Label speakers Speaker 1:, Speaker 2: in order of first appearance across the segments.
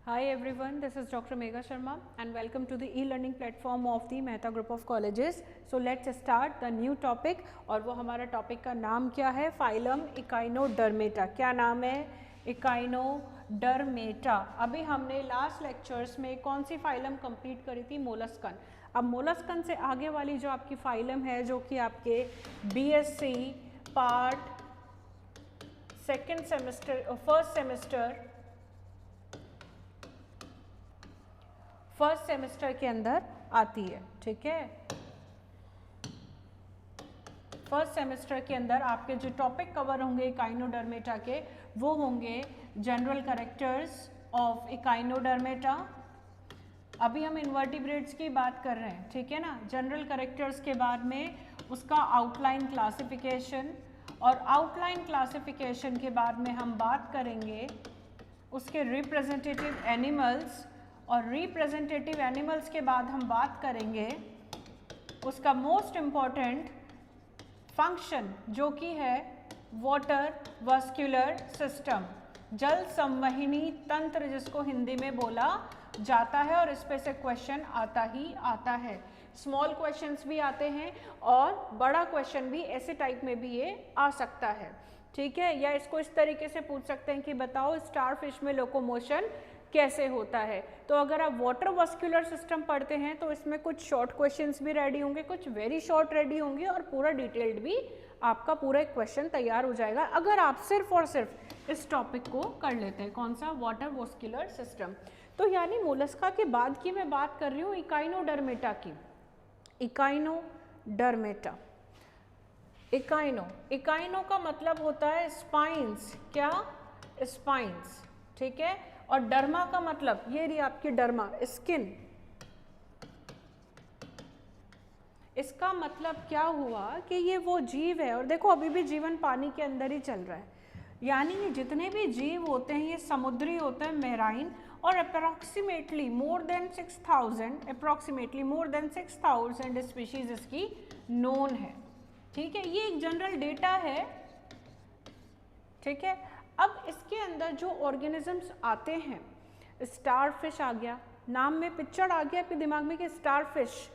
Speaker 1: Hi everyone, this is Dr. Megha Sharma and welcome to the e-learning platform of the Mehta Group of Colleges. So let's start the new topic और वो हमारा topic का नाम क्या है? Phylum Echinodermata. क्या नाम है? इकाइनोडर्मेटा। अभी हमने लास्ट लेक्चर्स में कौन सी फाइलम कंप्लीट करी थी? मोलस्कन। अब मोलस्कन से आगे वाली जो आपकी फाइलम है जो कि आपके BSc part second semester first semester के अंदर आती है। ठीक है, फर्स्ट सेमेस्टर के अंदर आपके जो टॉपिक कवर होंगे इकाइनोडर्मेटा के वो होंगे जनरल कैरेक्टर्स ऑफ इकाइनोडर्मेटा। अभी हम इन्वर्टिब्रेट्स की बात कर रहे हैं, ठीक है ना। जनरल कैरेक्टर्स के बाद में उसका आउटलाइन क्लासिफिकेशन और आउटलाइन क्लासिफिकेशन के बाद में हम बात करेंगे उसके रिप्रेजेंटेटिव एनिमल्स और रिप्रेजेंटेटिव एनिमल्स के बाद हम बात करेंगे उसका मोस्ट इम्पॉर्टेंट फंक्शन जो कि है वाटर वास्कुलर सिस्टम, जल संवहनी तंत्र जिसको हिंदी में बोला जाता है। और इस पे से क्वेश्चन आता ही आता है। स्मॉल क्वेश्चंस भी आते हैं और बड़ा क्वेश्चन भी ऐसे टाइप में भी ये आ सकता है। ठीक है, या इसको इस तरीके से पूछ सकते हैं कि बताओ स्टारफिश में लोकोमोशन कैसे होता है। तो अगर आप वाटर वास्कुलर सिस्टम पढ़ते हैं तो इसमें कुछ शॉर्ट क्वेश्चंस भी रेडी होंगे, कुछ वेरी शॉर्ट रेडी होंगे और पूरा डिटेल्ड भी आपका पूरा एक क्वेश्चन तैयार हो जाएगा अगर आप सिर्फ और सिर्फ इस टॉपिक को कर लेते हैं। कौन सा? Water vascular system. तो यानी मोलस्का के बाद की मैं बात कर रही हूँ इकाइनोडर्मेटा की। इकाइनोडर्मेटा, इकाइनो का मतलब होता है स्पाइंस। क्या? स्पाइंस। ठीक है, और डर्मा का मतलब ये रही आपकी डर्मा, स्किन। इसका मतलब क्या हुआ कि ये वो जीव है, और देखो अभी भी जीवन पानी के अंदर ही चल रहा है। यानी ये जितने भी जीव होते हैं ये समुद्री होते हैं, मेराइन, और अप्रॉक्सीमेटली मोर देन 6000 स्पीशीज इसकी नोन है। ठीक है, ये एक जनरल डेटा है। ठीक है, अब इसके अंदर जो ऑर्गेनिजम्स आते हैं, स्टारफिश आ गया, नाम में पिक्चर आ गया आपके दिमाग में कि स्टारफिश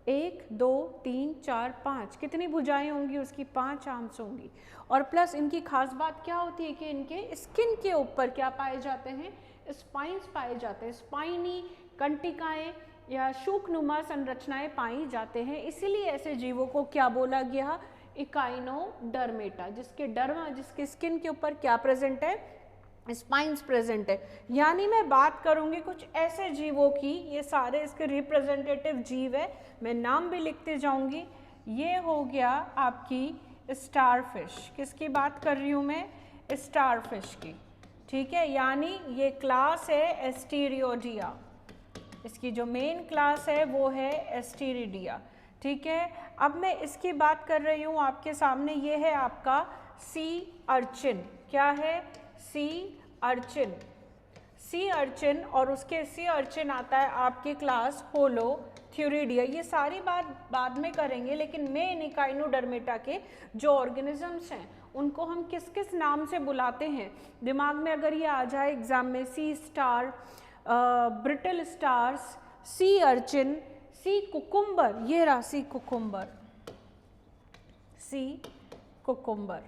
Speaker 1: 1 2 3 4 5 कितनी भुजाएं होंगी उसकी? 5 आर्म्स होंगी। और प्लस इनकी खास बात क्या होती है कि इनके स्किन के ऊपर क्या पाए जाते हैं? स्पाइंस पाए जाते हैं। स्पाइनी कंटिकाएं या शूकनुमा संरचनाएं पाई जाते हैं। इसीलिए ऐसे जीवों को क्या बोला गया? इकाइनोडर्मेटा, जिसके स्किन के ऊपर क्या प्रेजेंट है? स्पाइंस प्रेजेंट है। यानी मैं बात करूंगी कुछ ऐसे जीवों की, ये सारे इसके रिप्रेजेंटेटिव जीव है, मैं नाम भी लिखते जाऊंगी। ये हो गया आपकी स्टारफिश। किसकी बात कर रही हूं मैं? स्टारफिश की। ठीक है, यानी ये क्लास है एस्टीरियोडिया। इसकी जो मेन क्लास है वो है एस्टीरिडिया। ठीक है, अब मैं इसकी बात कर रही हूँ आपके सामने। ये है आपका सी अर्चिन। क्या है? सी अर्चिन। सी अर्चिन, और उसके सी अर्चिन आता है आपकी क्लास होलोथ्यूरिडिया। ये सारी बात बाद में करेंगे, लेकिन मेन इकाइनोडर्मेटा के जो ऑर्गेनिजम्स हैं उनको हम किस किस नाम से बुलाते हैं? दिमाग में अगर ये आ जाए एग्जाम में, sea star, brittle stars, sea urchin, sea cucumber. ये रहा सी कुकुम्बर, सी कुकुम्बर।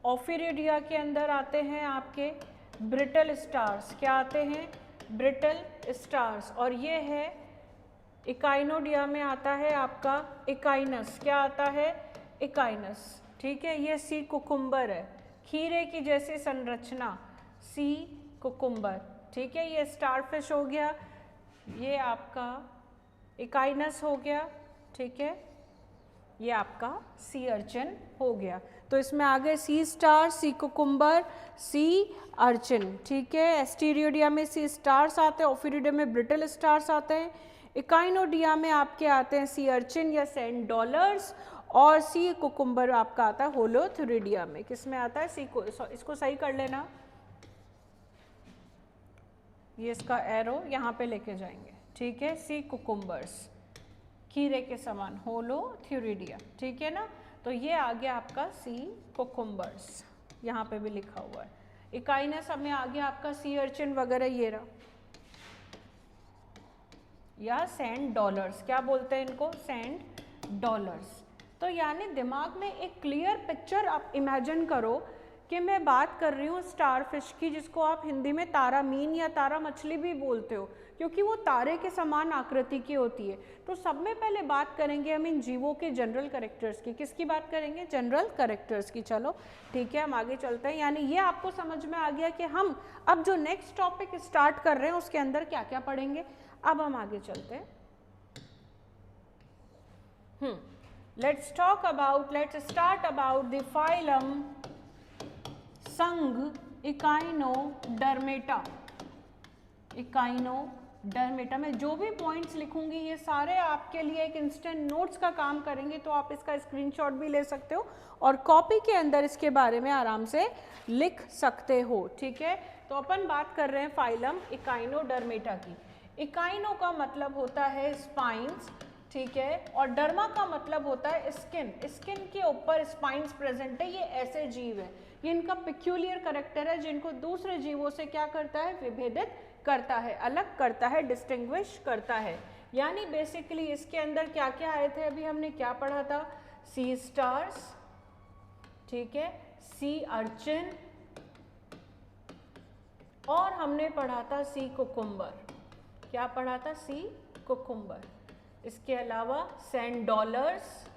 Speaker 1: ओफिरिडिया के अंदर आते हैं आपके ब्रिटल स्टार्स। क्या आते हैं? Brittle stars. और ये है इकाइनोडिया में आता है आपका इकाइनस। क्या आता है? इकाइनस। ठीक है, ये सी कुकुम्बर है, खीरे की जैसी संरचना, सी कुकुम्बर। ठीक है, ये स्टारफिश हो गया, ये आपका इकाइनस हो गया। ठीक है, ये आपका सी अर्चिन हो गया। तो इसमें आ गए sea star, sea cucumber, sea urchin. ठीक है, एस्टीरियोडिया में सी स्टार्स आते हैं, ओफिरिडिया में ब्रिटल स्टार्स आते हैं, इकाइनोडिया में आपके आते हैं सी अर्चिन या सैंड डॉलर्स, और सी कुकुम्बर आपका आता है होलोथ्यूरिडिया में। किस में आता है? सी को, इसको सही कर लेना, ये इसका एरो यहाँ पे लेके जाएंगे। ठीक है, सी कुकुम्बर्स, खीरे के समान, होलोथ्यूरिडिया। ठीक है ना, तो ये आ गया आपका सी कुकुम्बर्स, यहाँ पे भी लिखा हुआ है। इकाइनस में आ गया आपका सी अर्चिन वगैरह ये रहा, या सैंड डॉलर्स, क्या बोलते हैं इनको, सैंड डॉलर्स। तो यानी दिमाग में एक क्लियर पिक्चर आप इमेजिन करो कि मैं बात कर रही हूँ स्टारफिश की, जिसको आप हिंदी में तारा मीन या तारा मछली भी बोलते हो, क्योंकि वो तारे के समान आकृति की होती है। तो सब में पहले बात करेंगे हम इन जीवों के जनरल कैरेक्टर्स की। किसकी बात करेंगे, जनरल कैरेक्टर्स की। चलो ठीक है, हम आगे चलते हैं। यानी ये आपको समझ में आ गया कि हम अब जो नेक्स्ट टॉपिक स्टार्ट कर रहे हैं उसके अंदर क्या क्या पढ़ेंगे। अब हम आगे चलते हैं। Let's start about the phylum संघ इकाइनोडर्मेटा। इकाइनोडर्मेटा में जो भी पॉइंट्स लिखूंगी ये सारे आपके लिए एक इंस्टेंट नोट्स का काम करेंगे, तो आप इसका स्क्रीनशॉट भी ले सकते हो और कॉपी के अंदर इसके बारे में आराम से लिख सकते हो। ठीक है, तो अपन बात कर रहे हैं फाइलम इकाइनोडर्मेटा की। इकाइनो का मतलब होता है स्पाइंस, ठीक है, और डर्मा का मतलब होता है स्किन। स्किन के ऊपर स्पाइंस प्रेजेंट है। ये ऐसे जीव है, ये इनका पिक्यूलियर कैरेक्टर है जिनको दूसरे जीवों से क्या करता है, विभेदित करता है, अलग करता है, डिस्टिंग्विश करता है। यानी बेसिकली इसके अंदर क्या क्या आए थे, अभी हमने क्या पढ़ा था, सी स्टार्स, ठीक है, सी अर्चिन, और हमने पढ़ा था सी कुकुम्बर। क्या पढ़ा था, सी कुकुम्बर। इसके अलावा सैंड डॉलर्स,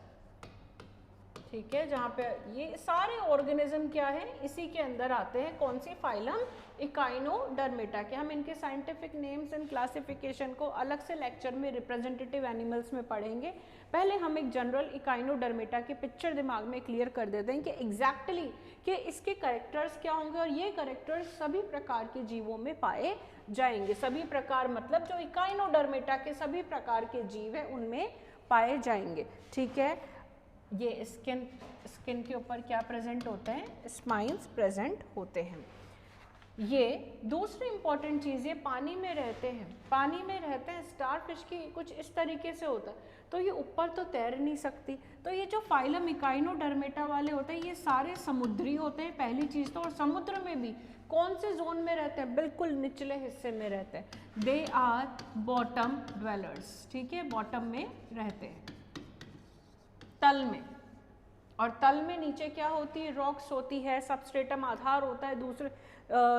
Speaker 1: ठीक है, जहाँ पे ये सारे ऑर्गेनिज्म क्या है, इसी के अंदर आते हैं। कौन सी, फाइलम इकाइनोडर्मेटा के। हम इनके साइंटिफिक नेम्स एंड क्लासिफिकेशन को अलग से लेक्चर में रिप्रेजेंटेटिव एनिमल्स में पढ़ेंगे। पहले हम एक जनरल इकाइनोडर्मेटा की पिक्चर दिमाग में क्लियर कर देते हैं कि एग्जैक्टली कि इसके कैरेक्टर्स क्या होंगे, और ये कैरेक्टर्स सभी प्रकार के जीवों में पाए जाएंगे। सभी प्रकार मतलब जो इकाइनोडर्मेटा के सभी प्रकार के जीव हैं उनमें पाए जाएंगे। ठीक है, ये स्किन के ऊपर क्या प्रेजेंट होते हैं, स्पाइंस प्रेजेंट होते हैं। ये दूसरी इंपॉर्टेंट चीज़, ये पानी में रहते हैं। पानी में रहते हैं, स्टारफिश की कुछ इस तरीके से होता है, तो ये ऊपर तो तैर नहीं सकती। तो ये जो फाइलम इकाइनोडर्मेटा वाले होते हैं ये सारे समुद्री होते हैं, पहली चीज़ तो। और समुद्र में भी कौन से जोन में रहते हैं, बिल्कुल निचले हिस्से में रहते हैं। दे आर बॉटम ड्वेलर्स, ठीक है, बॉटम में रहते हैं, तल में। और तल में नीचे क्या होती है, रॉक्स होती है, सबस्ट्रेटम आधार होता है, दूसरे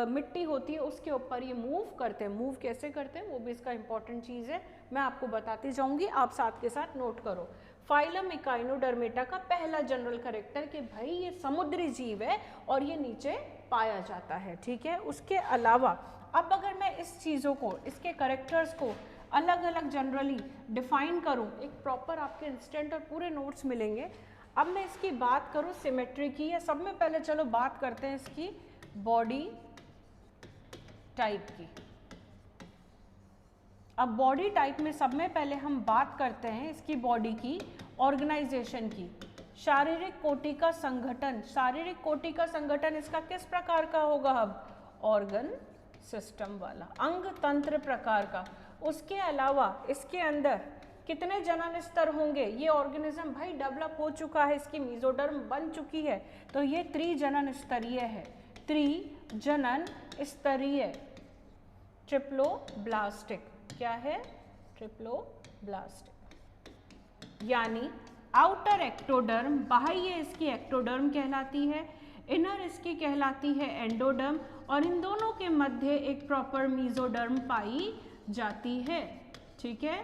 Speaker 1: मिट्टी होती है, उसके ऊपर ये मूव करते हैं। मूव कैसे करते हैं वो भी इसका इंपॉर्टेंट चीज़ है, मैं आपको बताती जाऊंगी, आप साथ के साथ नोट करो। फाइलम इकाइनोडर्मेटा का पहला जनरल कैरेक्टर कि भाई ये समुद्री जीव है और ये नीचे पाया जाता है। ठीक है, उसके अलावा अब अगर मैं इस चीज़ों को, इसके कैरेक्टर्स को अलग अलग जनरली डिफाइन करूं, एक प्रॉपर आपके इंस्टेंट और पूरे नोट्स मिलेंगे। अब मैं इसकी बात करूं सिमेट्री की, या सब में पहले चलो बात करते हैं इसकी बॉडी टाइप की। अब बॉडी टाइप में सब में पहले हम बात करते हैं इसकी बॉडी की ऑर्गेनाइजेशन की। शारीरिक कोटि का संगठन, शारीरिक कोटि का संगठन इसका किस प्रकार का होगा, अब ऑर्गन सिस्टम वाला, अंग तंत्र प्रकार का। उसके अलावा इसके अंदर कितने जनन स्तर होंगे, ये ऑर्गेनिज्म भाई डेवलप हो चुका है, इसकी मेसोडर्म बन चुकी है, तो ये त्रिजनन स्तरीय है, त्रिजनन स्तरीय, ट्रिप्लोब्लास्टिक। क्या है, ट्रिप्लोब्लास्टिक। यानी आउटर एक्टोडर्म, बाह्य इसकी एक्टोडर्म कहलाती है, इनर इसकी कहलाती है एंडोडर्म, और इन दोनों के मध्य एक प्रॉपर मेसोडर्म पाई जाती है। ठीक है,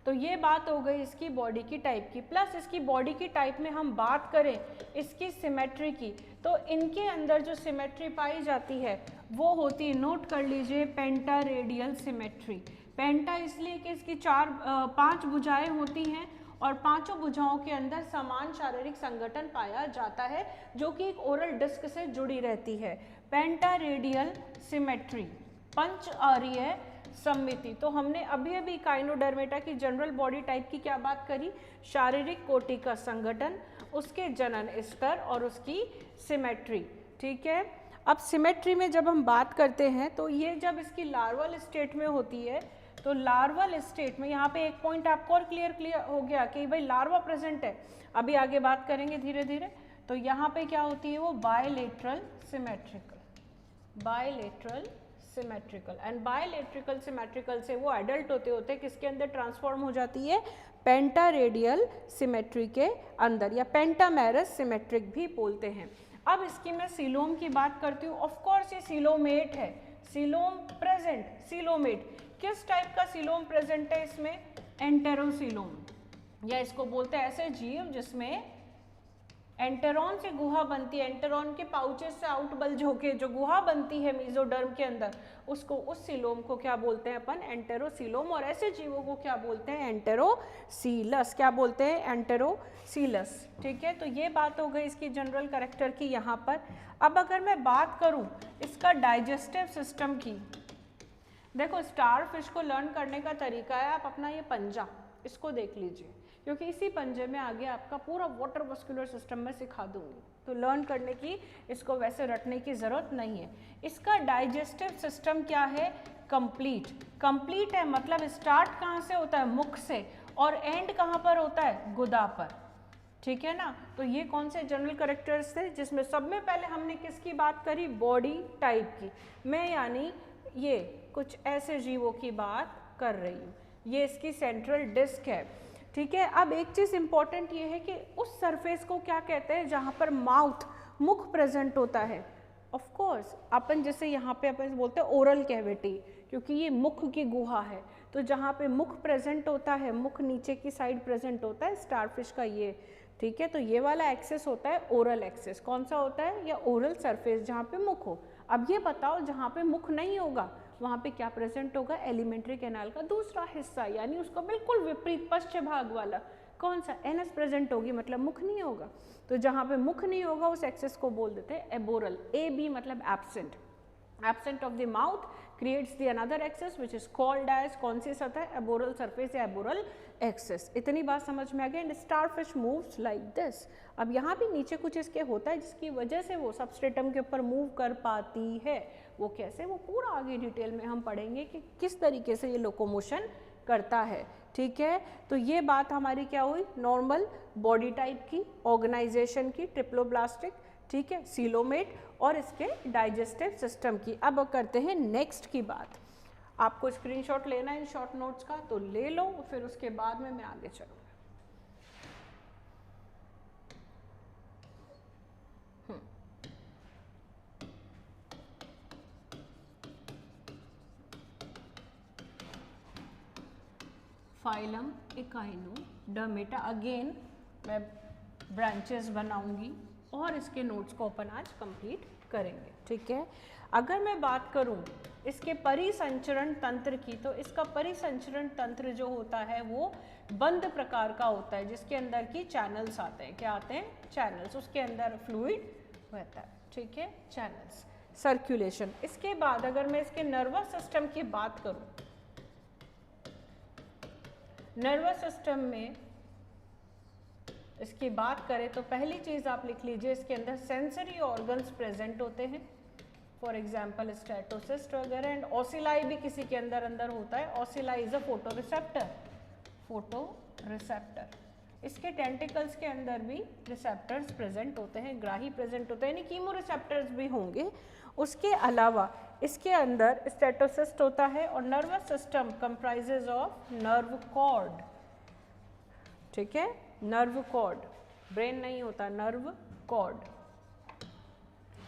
Speaker 1: तो ये बात हो गई इसकी बॉडी की टाइप की। प्लस इसकी बॉडी की टाइप में हम बात करें इसकी सिमेट्री की, तो इनके अंदर जो सिमेट्री पाई जाती है वो होती है, नोट कर लीजिए, पेंटा रेडियल सिमेट्री। पेंटा इसलिए कि इसकी 5 भुजाएं होती हैं और पांचों भुजाओं के अंदर समान शारीरिक संगठन पाया जाता है, जो कि एक ओरल डिस्क से जुड़ी रहती है। पेंटा रेडियल सिमेट्री, पंच आर्य सम्मिति। तो हमने अभी अभी इकाइनोडर्मेटा की जनरल बॉडी टाइप की क्या बात करी, शारीरिक कोटि का संगठन, उसके जनन स्तर और उसकी सिमेट्री। ठीक है, अब सिमेट्री में जब हम बात करते हैं तो ये जब इसकी लार्वल स्टेट में होती है, तो लार्वल स्टेट में यहाँ पे एक पॉइंट आपको और क्लियर हो गया कि भाई लार्वा प्रेजेंट है, अभी आगे बात करेंगे धीरे धीरे। तो यहाँ पे क्या होती है वो bilateral symmetrical, bilateral symmetrical. And bilateral symmetrical से वो एडल्ट होते किसके अंदर ट्रांसफॉर्म हो जाती है, पेंटारेडियल सिमेट्री के अंदर, या पेंटामेरस सिमेट्रिक भी बोलते हैं। अब इसकी मैं सीलोम की बात करती हूँ। ऑफ कोर्स ये सीलोमेट है, सीलोम प्रेजेंट, सीलोमेट किस टाइप का सीलोम प्रेजेंट है इसमें, एंटेरोसीलोम, या इसको बोलते हैं ऐसे जीव जिसमें एंटेरॉन से गुहा बनती है, एंटेरॉन के पाउचेस से आउट बल्ज होके जो गुहा बनती है मेसोडर्म के अंदर, उसको, उस सीलोम को क्या बोलते हैं अपन, एंटेरोसीलोम। और ऐसे जीवों को क्या बोलते हैं, एंटेरोसीलस। क्या बोलते हैं, एंटेरोसीलस। ठीक है, तो ये बात हो गई इसकी जनरल कैरेक्टर की यहाँ पर। अब अगर मैं बात करूँ इसका डाइजेस्टिव सिस्टम की, देखो स्टारफिश को लर्न करने का तरीका है, आप अपना ये पंजा इसको देख लीजिए, क्योंकि इसी पंजे में आगे आपका पूरा वाटर मस्कुलर सिस्टम में सिखा दूंगी, तो लर्न करने की, इसको वैसे रटने की ज़रूरत नहीं है। इसका डाइजेस्टिव सिस्टम क्या है, कंप्लीट। कंप्लीट है मतलब स्टार्ट कहाँ से होता है, मुख से, और एंड कहाँ पर होता है, गुदा पर। ठीक है ना, तो ये कौन से जनरल कैरेक्टर्स थे, जिसमें सब में पहले हमने किसकी बात करी, बॉडी टाइप की। मैं यानी ये कुछ ऐसे जीवों की बात कर रही हूँ, ये इसकी सेंट्रल डिस्क है। ठीक है, अब एक चीज़ इंपॉर्टेंट ये है कि उस सरफेस को क्या कहते हैं जहाँ पर माउथ, मुख प्रेजेंट होता है। ऑफ कोर्स अपन जैसे यहाँ पे अपन बोलते हैं ओरल कैविटी, क्योंकि ये मुख की गुहा है, तो जहाँ पे मुख प्रेजेंट होता है, मुख नीचे की साइड प्रेजेंट होता है स्टारफिश का ये। ठीक है, तो ये वाला एक्सेस होता है ओरल एक्सेस। कौन सा होता है, या ओरल सरफेस जहाँ पे मुख हो। अब ये बताओ जहाँ पे मुख नहीं होगा वहाँ पे क्या प्रेजेंट होगा, एलिमेंट्री कैनाल का दूसरा हिस्सा, यानी उसका बिल्कुल विपरीत पश्चिम भाग वाला, कौन सा, एनस प्रेजेंट होगी, मतलब मुख नहीं होगा। तो जहाँ पे मुख नहीं होगा उस एक्सेस को बोल देते हैं एबोरल, ए बी मतलब absent. Absent of the mouth creates the another axis which is called as, कौन सी सतह, एबोरल सरफेस या एबोरल एक्सेस। इतनी बात समझ में आ गई। And starfish moves like this. अब यहाँ भी नीचे कुछ इसके होता है जिसकी वजह से वो सबस्ट्रेटम के ऊपर मूव कर पाती है। वो कैसे, वो पूरा आगे डिटेल में हम पढ़ेंगे कि किस तरीके से ये लोकोमोशन करता है। ठीक है, तो ये बात हमारी क्या हुई, नॉर्मल बॉडी टाइप की, ऑर्गेनाइजेशन की, ट्रिप्लोब्लास्टिक, ठीक है, सीलोमेट, और इसके डाइजेस्टिव सिस्टम की। अब करते हैं नेक्स्ट की बात। आपको स्क्रीनशॉट लेना है इन शॉर्ट नोट्स का तो ले लो, फिर उसके बाद में मैं आगे चलूँगा। फाइलम एकाइनोडर्मेटा, अगेन मैं ब्रांचेस बनाऊंगी और इसके नोट्स को अपन आज कंप्लीट करेंगे। ठीक है, अगर मैं बात करूं इसके परिसंचरण तंत्र की, तो इसका परिसंचरण तंत्र जो होता है वो बंद प्रकार का होता है, जिसके अंदर की चैनल्स आते हैं। क्या आते हैं, चैनल्स, उसके अंदर फ्लूइड रहता है। ठीक है, चैनल्स, सर्कुलेशन। इसके बाद अगर मैं इसके नर्वस सिस्टम की बात करूं, नर्वस सिस्टम में इसकी बात करें तो पहली चीज आप लिख लीजिए, इसके अंदर सेंसरी ऑर्गन्स प्रेजेंट होते हैं, फॉर एग्जाम्पल स्टेटोसिस्ट वगैरह। एंड ओसिलाई भी किसी के अंदर होता है। Ocelli is a photo receptor, photo receptor. इसके टेंटिकल्स के अंदर भी रिसेप्टर्स प्रेजेंट होते हैं, ग्राही प्रेजेंट होते हैं, यानी कीमो रिसेप्टर्स भी होंगे। उसके अलावा इसके अंदर स्टेटोसिस्ट होता है और nervous system comprises of nerve cord. ठीक है, नर्व कॉर्ड, ब्रेन नहीं होता, नर्व कॉर्ड।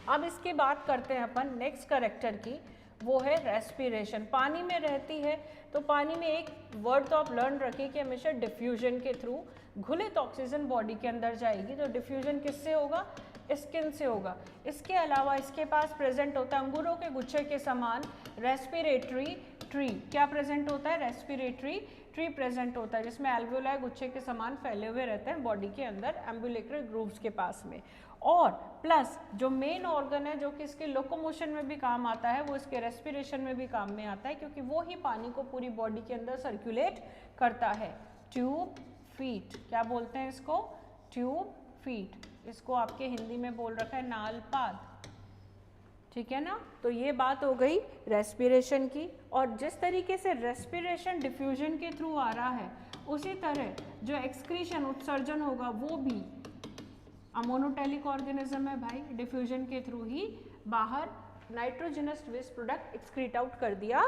Speaker 1: अब इसकी बात करते हैं अपन नेक्स्ट कैरेक्टर की, वो है रेस्पिरेशन। पानी में रहती है तो पानी में एक वर्ड तो आप लर्न रखिए कि हमेशा डिफ्यूजन के थ्रू घुलित ऑक्सीजन बॉडी के अंदर जाएगी। तो डिफ्यूजन किससे होगा, स्किन से होगा। इसके अलावा इसके पास प्रेजेंट होता है अंगूरों के गुच्छे के समान रेस्पिरेटरी ट्री। क्या प्रेजेंट होता है, रेस्पिरेटरी ट्री प्रेजेंट होता है, जिसमें एल्वियोलाई गुच्छे के समान फैले हुए रहते हैं बॉडी के अंदर, एम्बुलेक्रल ग्रूव्स के पास में। और प्लस जो मेन ऑर्गन है जो कि इसके लोकोमोशन में भी काम आता है, वो इसके रेस्पिरेशन में भी काम में आता है, क्योंकि वो ही पानी को पूरी बॉडी के अंदर सर्कुलेट करता है। ट्यूब फीट, क्या बोलते हैं इसको, ट्यूब फीट। इसको आपके हिंदी में बोल रखा है नालपाद। ठीक है ना, तो ये बात हो गई रेस्पिरेशन की। और जिस तरीके से रेस्पिरेशन डिफ्यूजन के थ्रू आ रहा है, उसी तरह जो एक्सक्रीशन, उत्सर्जन होगा, वो भी अमोनोटेलिक ऑर्गेनिज्म है भाई, डिफ्यूजन के थ्रू ही बाहर nitrogenous waste product excrete out कर दिया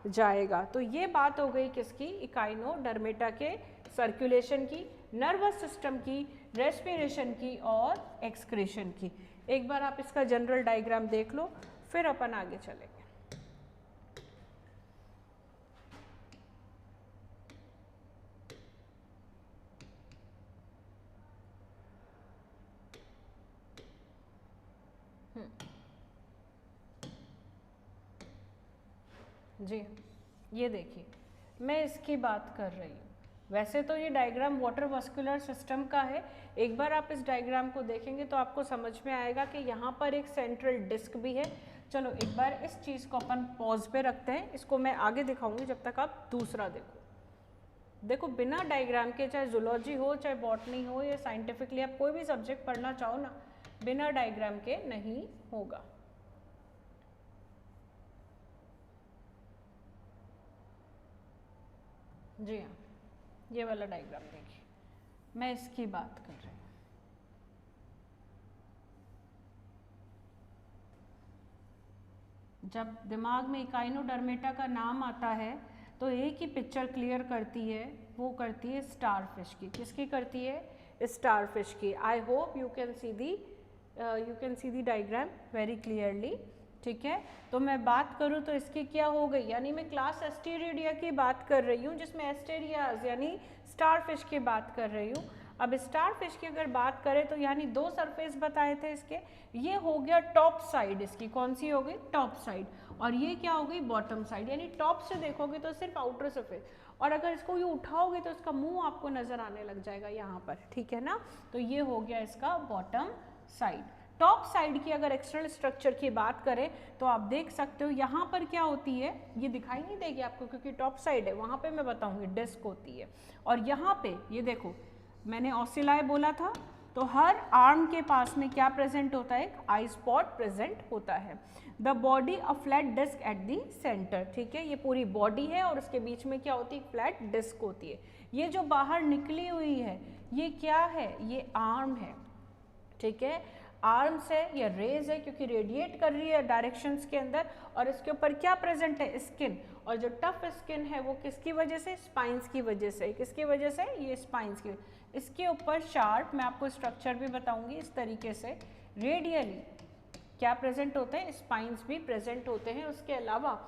Speaker 1: जाएगा। तो ये बात हो गई किसकी, इकाइनोडर्मेटा के सर्कुलेशन की, नर्वस सिस्टम की, रेस्पिरेशन की और एक्सक्रीशन की। एक बार आप इसका जनरल डायग्राम देख लो, फिर अपन आगे चलेंगे। जी ये देखिए, मैं इसकी बात कर रही हूँ। वैसे तो ये डायग्राम वाटर वास्कुलर सिस्टम का है, एक बार आप इस डायग्राम को देखेंगे तो आपको समझ में आएगा कि यहाँ पर एक सेंट्रल डिस्क भी है। चलो एक बार इस चीज़ को अपन पॉज पे रखते हैं, इसको मैं आगे दिखाऊंगी जब तक आप दूसरा देखो। देखो बिना डायग्राम के, चाहे जूलॉजी हो, चाहे बॉटनी हो, या साइंटिफिकली आप कोई भी सब्जेक्ट पढ़ना चाहो ना, बिना डायग्राम के नहीं होगा। जी हाँ, ये वाला डायग्राम देखिए, मैं इसकी बात कर रही हूँ। जब दिमाग में इकाइनोडर्मेटा का नाम आता है तो एक ही पिक्चर क्लियर करती है, वो करती है स्टारफिश की। किसकी करती है? स्टारफिश की। I hope you can see the diagram very clearly. ठीक है, तो मैं बात करूँ तो इसकी क्या हो गई, यानी मैं क्लास एस्टेरिडिया की बात कर रही हूँ, जिसमें एस्टेरियाज यानी स्टारफिश की बात कर रही हूँ। अब स्टारफिश की अगर बात करें तो यानी दो सरफेस बताए थे इसके, ये हो गया टॉप साइड, इसकी कौन सी हो गई, टॉप साइड, और ये क्या हो गई, बॉटम साइड। यानी टॉप से देखोगे तो सिर्फ आउटर सरफेस, और अगर इसको ये उठाओगे तो इसका मुंह आपको नजर आने लग जाएगा यहाँ पर, ठीक है ना। तो ये हो गया इसका बॉटम साइड। टॉप साइड की अगर एक्सटर्नल स्ट्रक्चर की बात करें तो आप देख सकते हो यहाँ पर क्या होती है, ये दिखाई नहीं देगी आपको क्योंकि टॉप साइड है, वहाँ पे मैं बताऊंगी डिस्क होती है। और यहाँ पे ये देखो, मैंने ऑसिलाई बोला था, तो हर आर्म के पास में क्या प्रेजेंट होता है, एक आई स्पॉट प्रेजेंट होता है। The body a flat disc at the centre, ठीक है, ये पूरी बॉडी है और उसके बीच में क्या होती है, फ्लैट डिस्क होती है। ये जो बाहर निकली हुई है ये क्या है, ये आर्म है, ठीक है, आर्म्स है, ये रेज है क्योंकि रेडिएट कर रही है डायरेक्शंस के अंदर, और इसके ऊपर क्या प्रेजेंट है, स्किन, और जो टफ स्किन है वो किसकी वजह से, स्पाइंस की वजह से। किसकी वजह से, ये स्पाइंस की। इसके ऊपर शार्प, मैं आपको स्ट्रक्चर भी बताऊंगी इस तरीके से, रेडियली क्या प्रेजेंट होते हैं, स्पाइंस भी प्रेजेंट होते हैं। उसके अलावा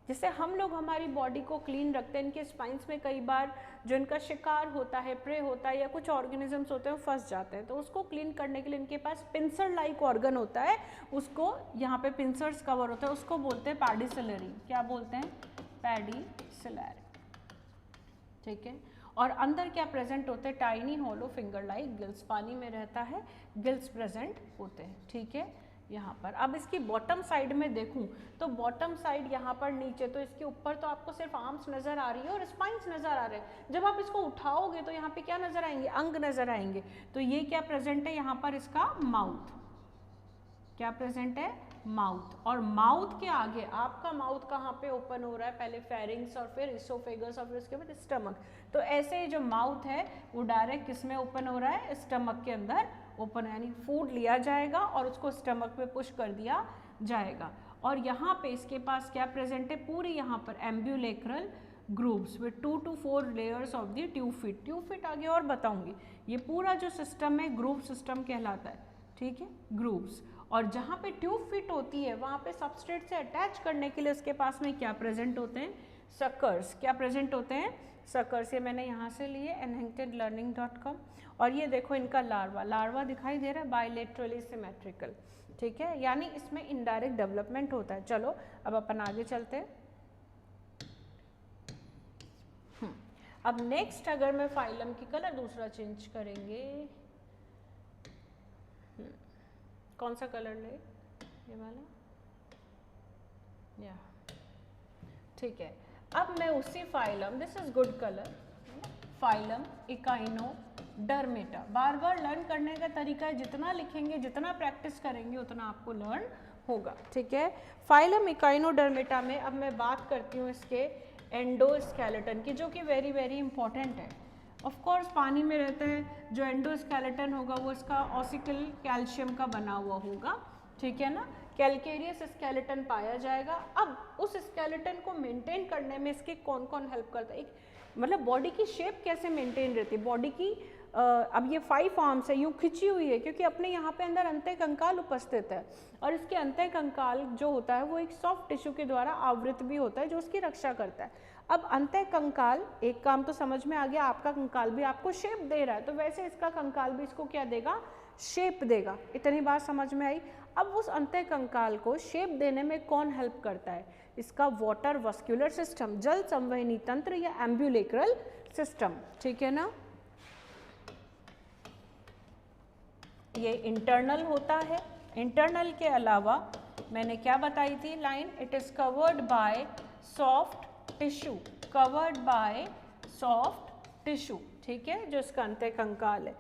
Speaker 1: जैसे हम लोग हमारी बॉडी को क्लीन रखते हैं, इनके स्पाइंस में कई बार जो इनका शिकार होता है, प्रे होता है, या कुछ ऑर्गेनिजम्स होते हैं वो फंस जाते हैं, तो उसको क्लीन करने के लिए इनके पास पिंसर लाइक ऑर्गन होता है, उसको यहाँ पे पिंसर्स कवर होता है, उसको बोलते हैं पैडिसिलरी। क्या बोलते हैं, पैडिसिलरी, ठीक है। और अंदर क्या प्रेजेंट होते हैं, tiny hollow finger like gills, पानी में रहता है, गिल्स प्रेजेंट होते हैं, ठीक है, यहाँ पर। अब इसकी बॉटम साइड में देखूं तो बॉटम साइड यहाँ पर नीचे, तो इसके ऊपर तो आपको सिर्फ आर्म्स नजर आ रही है और स्पाइंस नजर आ रहे हैं। जब आप इसको उठाओगे तो यहाँ पे क्या नजर आएंगे, अंग नजर आएंगे। तो ये क्या प्रेजेंट है यहाँ पर, इसका माउथ, क्या प्रेजेंट है, माउथ। और माउथ के आगे आपका माउथ कहाँ पे ओपन हो रहा है, पहले फेरिंग्स और फिर इसोफेगस और फिर उसके बाद स्टमक। तो ऐसे जो माउथ है वो डायरेक्ट किसमें ओपन हो रहा है, स्टमक के अंदर ओपन, यानी फूड लिया जाएगा और उसको स्टमक में पुश कर दिया जाएगा। और यहाँ पे इसके पास क्या प्रेजेंट है, पूरी यहाँ पर ambulacral grooves with 2 to 4 layers of the tube feet. Tube feet आगे और बताऊंगी। ये पूरा जो सिस्टम है ग्रूव सिस्टम कहलाता है, ठीक है, ग्रूव्स। और जहाँ पे ट्यूब फिट होती है वहाँ पे सबस्ट्रेट से अटैच करने के लिए उसके पास में क्या प्रेजेंट होते हैं, सकर्स। क्या प्रेजेंट होते हैं, सकर्स। ये मैंने यहाँ से लिए enhancedlearning.com। और ये देखो इनका लार्वा, लार्वा दिखाई दे रहा है, बायलेटरली सिमेट्रिकल, ठीक है, यानी इसमें इनडायरेक्ट डेवलपमेंट होता है। चलो अब अपन आगे चलते हैं। अब नेक्स्ट अगर मैं फाइलम की कलर दूसरा चेंज करेंगे, कौन सा कलर ले, ये वाला, या ठीक है। अब मैं उसी phylum, this is good colour, phylum Echinodermata. Bar bar learn करने का तरीका है, जितना लिखेंगे जितना प्रैक्टिस करेंगे उतना आपको लर्न होगा, ठीक है। फाइलम इकाइनोडर्मेटा में अब मैं बात करती हूँ इसके एंडोस्केलेटन की, जो कि वेरी वेरी इंपॉर्टेंट है। ऑफ कोर्स पानी में रहता है, जो एंडोस्केलेटन होगा वो इसका ऑसिकल कैल्शियम का बना हुआ होगा, ठीक है ना। कैलकेरियस स्केलेटन पाया जाएगा। अब उस स्केलेटन को मेंटेन करने में इसके कौन कौन हेल्प करता है, एक मतलब बॉडी की शेप कैसे मेंटेन रहती है बॉडी की। अब ये 5 आर्म्स है, यूँ खिंची हुई है क्योंकि अपने यहाँ पे अंदर अंतःकंकाल उपस्थित है और इसके अंतःकंकाल जो होता है वो एक सॉफ्ट टिश्यू के द्वारा आवृत भी होता है जो उसकी रक्षा करता है। अब अंतःकंकाल, एक काम तो समझ में आ गया, आपका कंकाल भी आपको शेप दे रहा है, तो वैसे इसका कंकाल भी इसको क्या देगा, शेप देगा। इतनी बात समझ में आई। अब उस अंतःकंकाल को शेप देने में कौन हेल्प करता है, इसका वाटर वस्कुलर सिस्टम, जल संवहनी तंत्र या एम्ब्यूलेक्रल सिस्टम, ठीक है ना। ये इंटरनल होता है। इंटरनल के अलावा मैंने क्या बताई थी line, it is covered by soft tissue, covered by soft tissue, ठीक है, जो इसका अंतःकंकाल है।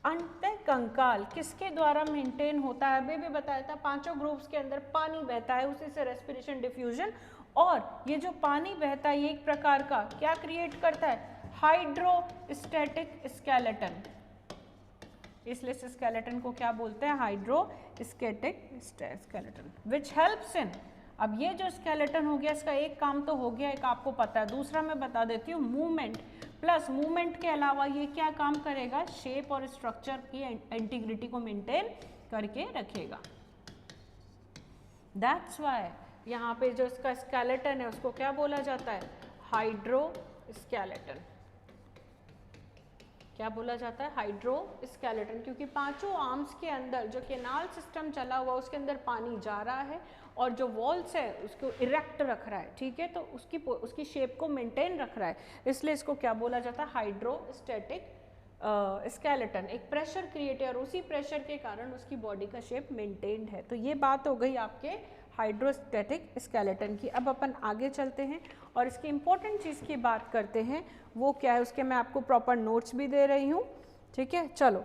Speaker 1: अंतःकंकाल किसके द्वारा मेंटेन होता है, अभी भी बताया था, 5 ग्रुप्स के अंदर पानी बहता है, उसी से रेस्पिरेशन डिफ्यूजन, और ये जो पानी बहता है ये एक प्रकार का क्या क्रिएट करता है, हाइड्रोस्टैटिक स्केलेटन। इसलिए इस स्केलेटन को क्या बोलते हैं, hydrostatic skeleton, which helps in. अब ये जो स्केलेटन हो गया इसका एक काम तो हो गया, एक आपको पता है, दूसरा मैं बता देती हूँ, मूवमेंट। प्लस मूवमेंट के अलावा ये क्या काम करेगा, शेप और स्ट्रक्चर की इंटीग्रिटी को मेंटेन करके रखेगा। दैट्स वाई यहाँ पे जो इसका स्केलेटन है उसको क्या बोला जाता है, हाइड्रोस्केलेटन। क्या बोला जाता है, हाइड्रोस्केलेटन, क्योंकि 5 आर्म्स के अंदर जो केनाल सिस्टम चला हुआ उसके अंदर पानी जा रहा है और जो वॉल्स है उसको इरेक्ट रख रहा है, ठीक है, तो उसकी शेप को मेंटेन रख रहा है, इसलिए इसको क्या बोला जाता है, हाइड्रोस्टैटिक स्केलेटन। एक प्रेशर क्रिएट है और उसी प्रेशर के कारण उसकी बॉडी का शेप मेंटेन्ड है। तो ये बात हो गई आपके हाइड्रोस्टैटिक स्केलेटन की। अब अपन आगे चलते हैं और इसकी इंपॉर्टेंट चीज़ की बात करते हैं, वो क्या है, उसके मैं आपको प्रॉपर नोट्स भी दे रही हूँ, ठीक है। चलो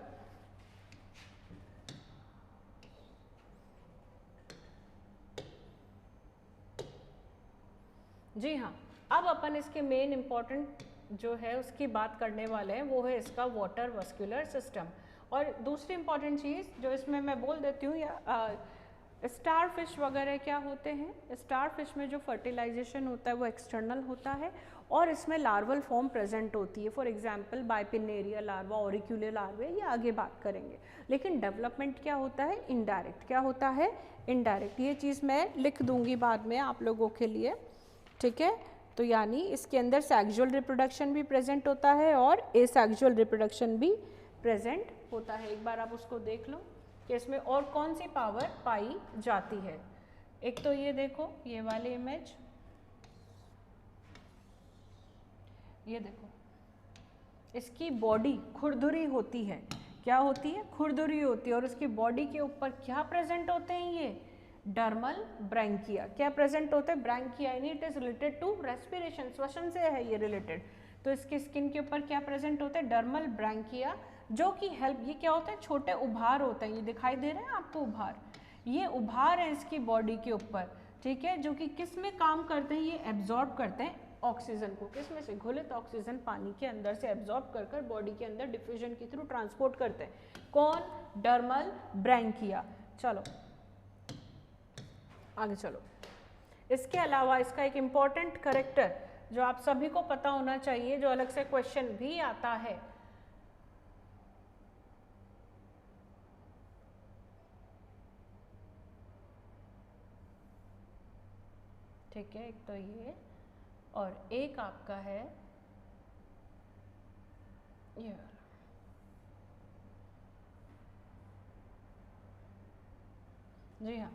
Speaker 1: जी हाँ, अब अपन इसके मेन इंपॉर्टेंट जो है उसकी बात करने वाले हैं, वो है इसका वाटर वस्कुलर सिस्टम। और दूसरी इंपॉर्टेंट चीज़ जो इसमें मैं बोल देती हूँ, या स्टार फिश वगैरह क्या होते हैं, स्टार फिश में जो फर्टिलाइजेशन होता है वो एक्सटर्नल होता है और इसमें लार्वल फॉर्म प्रेजेंट होती है। फॉर एग्जांपल बाइपिनेरिया लार्वा, ऑरिक्यूलर लार्वे, ये आगे बात करेंगे। लेकिन डेवलपमेंट क्या होता है, इनडायरेक्ट। क्या होता है, इनडायरेक्ट। ये चीज़ मैं लिख दूंगी बाद में आप लोगों के लिए, ठीक है। तो यानी इसके अंदर सेक्सुअल रिप्रोडक्शन भी प्रेजेंट होता है और एसेक्सुअल रिप्रोडक्शन भी प्रेजेंट होता है। एक बार आप उसको देख लो कि इसमें और कौन सी पावर पाई जाती है। एक तो ये देखो, ये वाली इमेज, ये देखो, इसकी बॉडी खुरदुरी होती है। क्या होती है, खुरदुरी होती है। और उसकी बॉडी के ऊपर क्या प्रेजेंट होते हैं, ये डर्मल ब्रैंकिया। क्या प्रेजेंट होते हैं, ब्रैंकिया, यानी it is related to respiration, श्वसन से है ये रिलेटेड। तो इसकी स्किन के ऊपर क्या प्रेजेंट होते हैं, डर्मल ब्रैंकिया, जो कि हेल्प, ये क्या होता है, छोटे उभार होते हैं, ये दिखाई दे रहे हैं आपको उभार, ये उभार है इसकी बॉडी के ऊपर, ठीक है, जो कि किस में काम करते हैं, ये एब्जॉर्ब करते हैं ऑक्सीजन को। किस में से, घुलित ऑक्सीजन पानी के अंदर से एब्जॉर्ब कर कर बॉडी के अंदर डिफ्यूजन के थ्रू ट्रांसपोर्ट करते हैं। कौन, डर्मल ब्रैंकिया। चलो आगे चलो। इसके अलावा इसका एक इम्पॉर्टेंट कैरेक्टर जो आप सभी को पता होना चाहिए, जो अलग से क्वेश्चन भी आता है, ठीक है, एक तो ये और एक आपका है ये वाला। जी हाँ,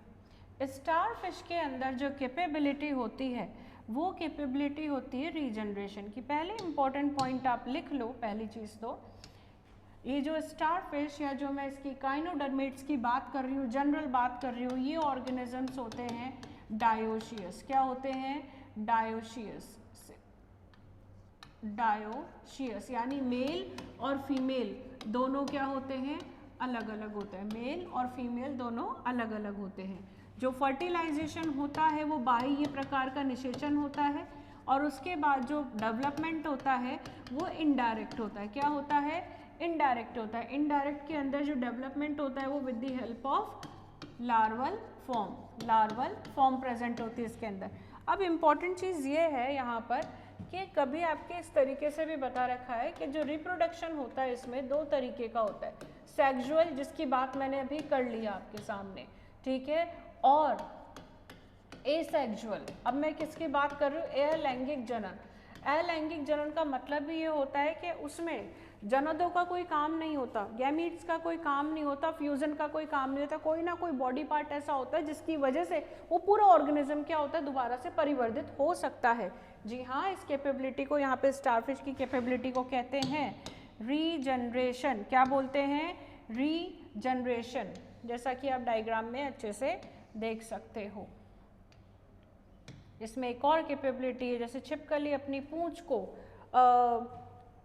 Speaker 1: स्टार फिश के अंदर जो कैपेबिलिटी होती है वो कैपेबिलिटी होती है रीजनरेशन की। पहले इंपॉर्टेंट पॉइंट आप लिख लो, पहली चीज़ तो ये जो स्टार फिश या जो मैं इसकी काइनोडर्मेट्स की बात कर रही हूँ, जनरल बात कर रही हूँ, ये ऑर्गेनिजम्स होते हैं डायोशियस। क्या होते हैं, डायोशियस। डायोशियस यानी मेल और फीमेल दोनों क्या होते हैं, अलग अलग होते हैं। मेल और फीमेल दोनों अलग अलग होते हैं। जो फर्टिलाइजेशन होता है वो बाह्य प्रकार का निषेचन होता है और उसके बाद जो डेवलपमेंट होता है वो इनडायरेक्ट होता है। क्या होता है? इनडायरेक्ट होता है। इनडायरेक्ट के अंदर जो डेवलपमेंट होता है वो with the help of larval form present होती है इसके अंदर। अब इम्पॉर्टेंट चीज़ ये है यहाँ पर कि कभी आपके इस तरीके से भी बता रखा है कि जो रिप्रोडक्शन होता है इसमें दो तरीके का होता है, सेक्सुअल जिसकी बात मैंने अभी कर लिया आपके सामने, ठीक है, और एसेक्सुअल। अब मैं किसकी बात कर रही हूँ? अलैंगिक जनन। अलैंगिक जनन का मतलब भी ये होता है कि उसमें जननों का कोई काम नहीं होता, गैमीट्स का कोई काम नहीं होता, फ्यूजन का कोई काम नहीं होता, कोई ना कोई बॉडी पार्ट ऐसा होता है जिसकी वजह से वो पूरा ऑर्गेनिज्म क्या होता है, दोबारा से परिवर्तित हो सकता है। जी हाँ, इस कैपेबिलिटी को यहाँ पे स्टारफिश की कैपेबिलिटी को कहते हैं रीजनरेशन। क्या बोलते हैं? रीजनरेशन। जैसा कि आप डायग्राम में अच्छे से देख सकते हो। इसमें एक और कैपेबिलिटी है, जैसे छिपकली अपनी पूंछ को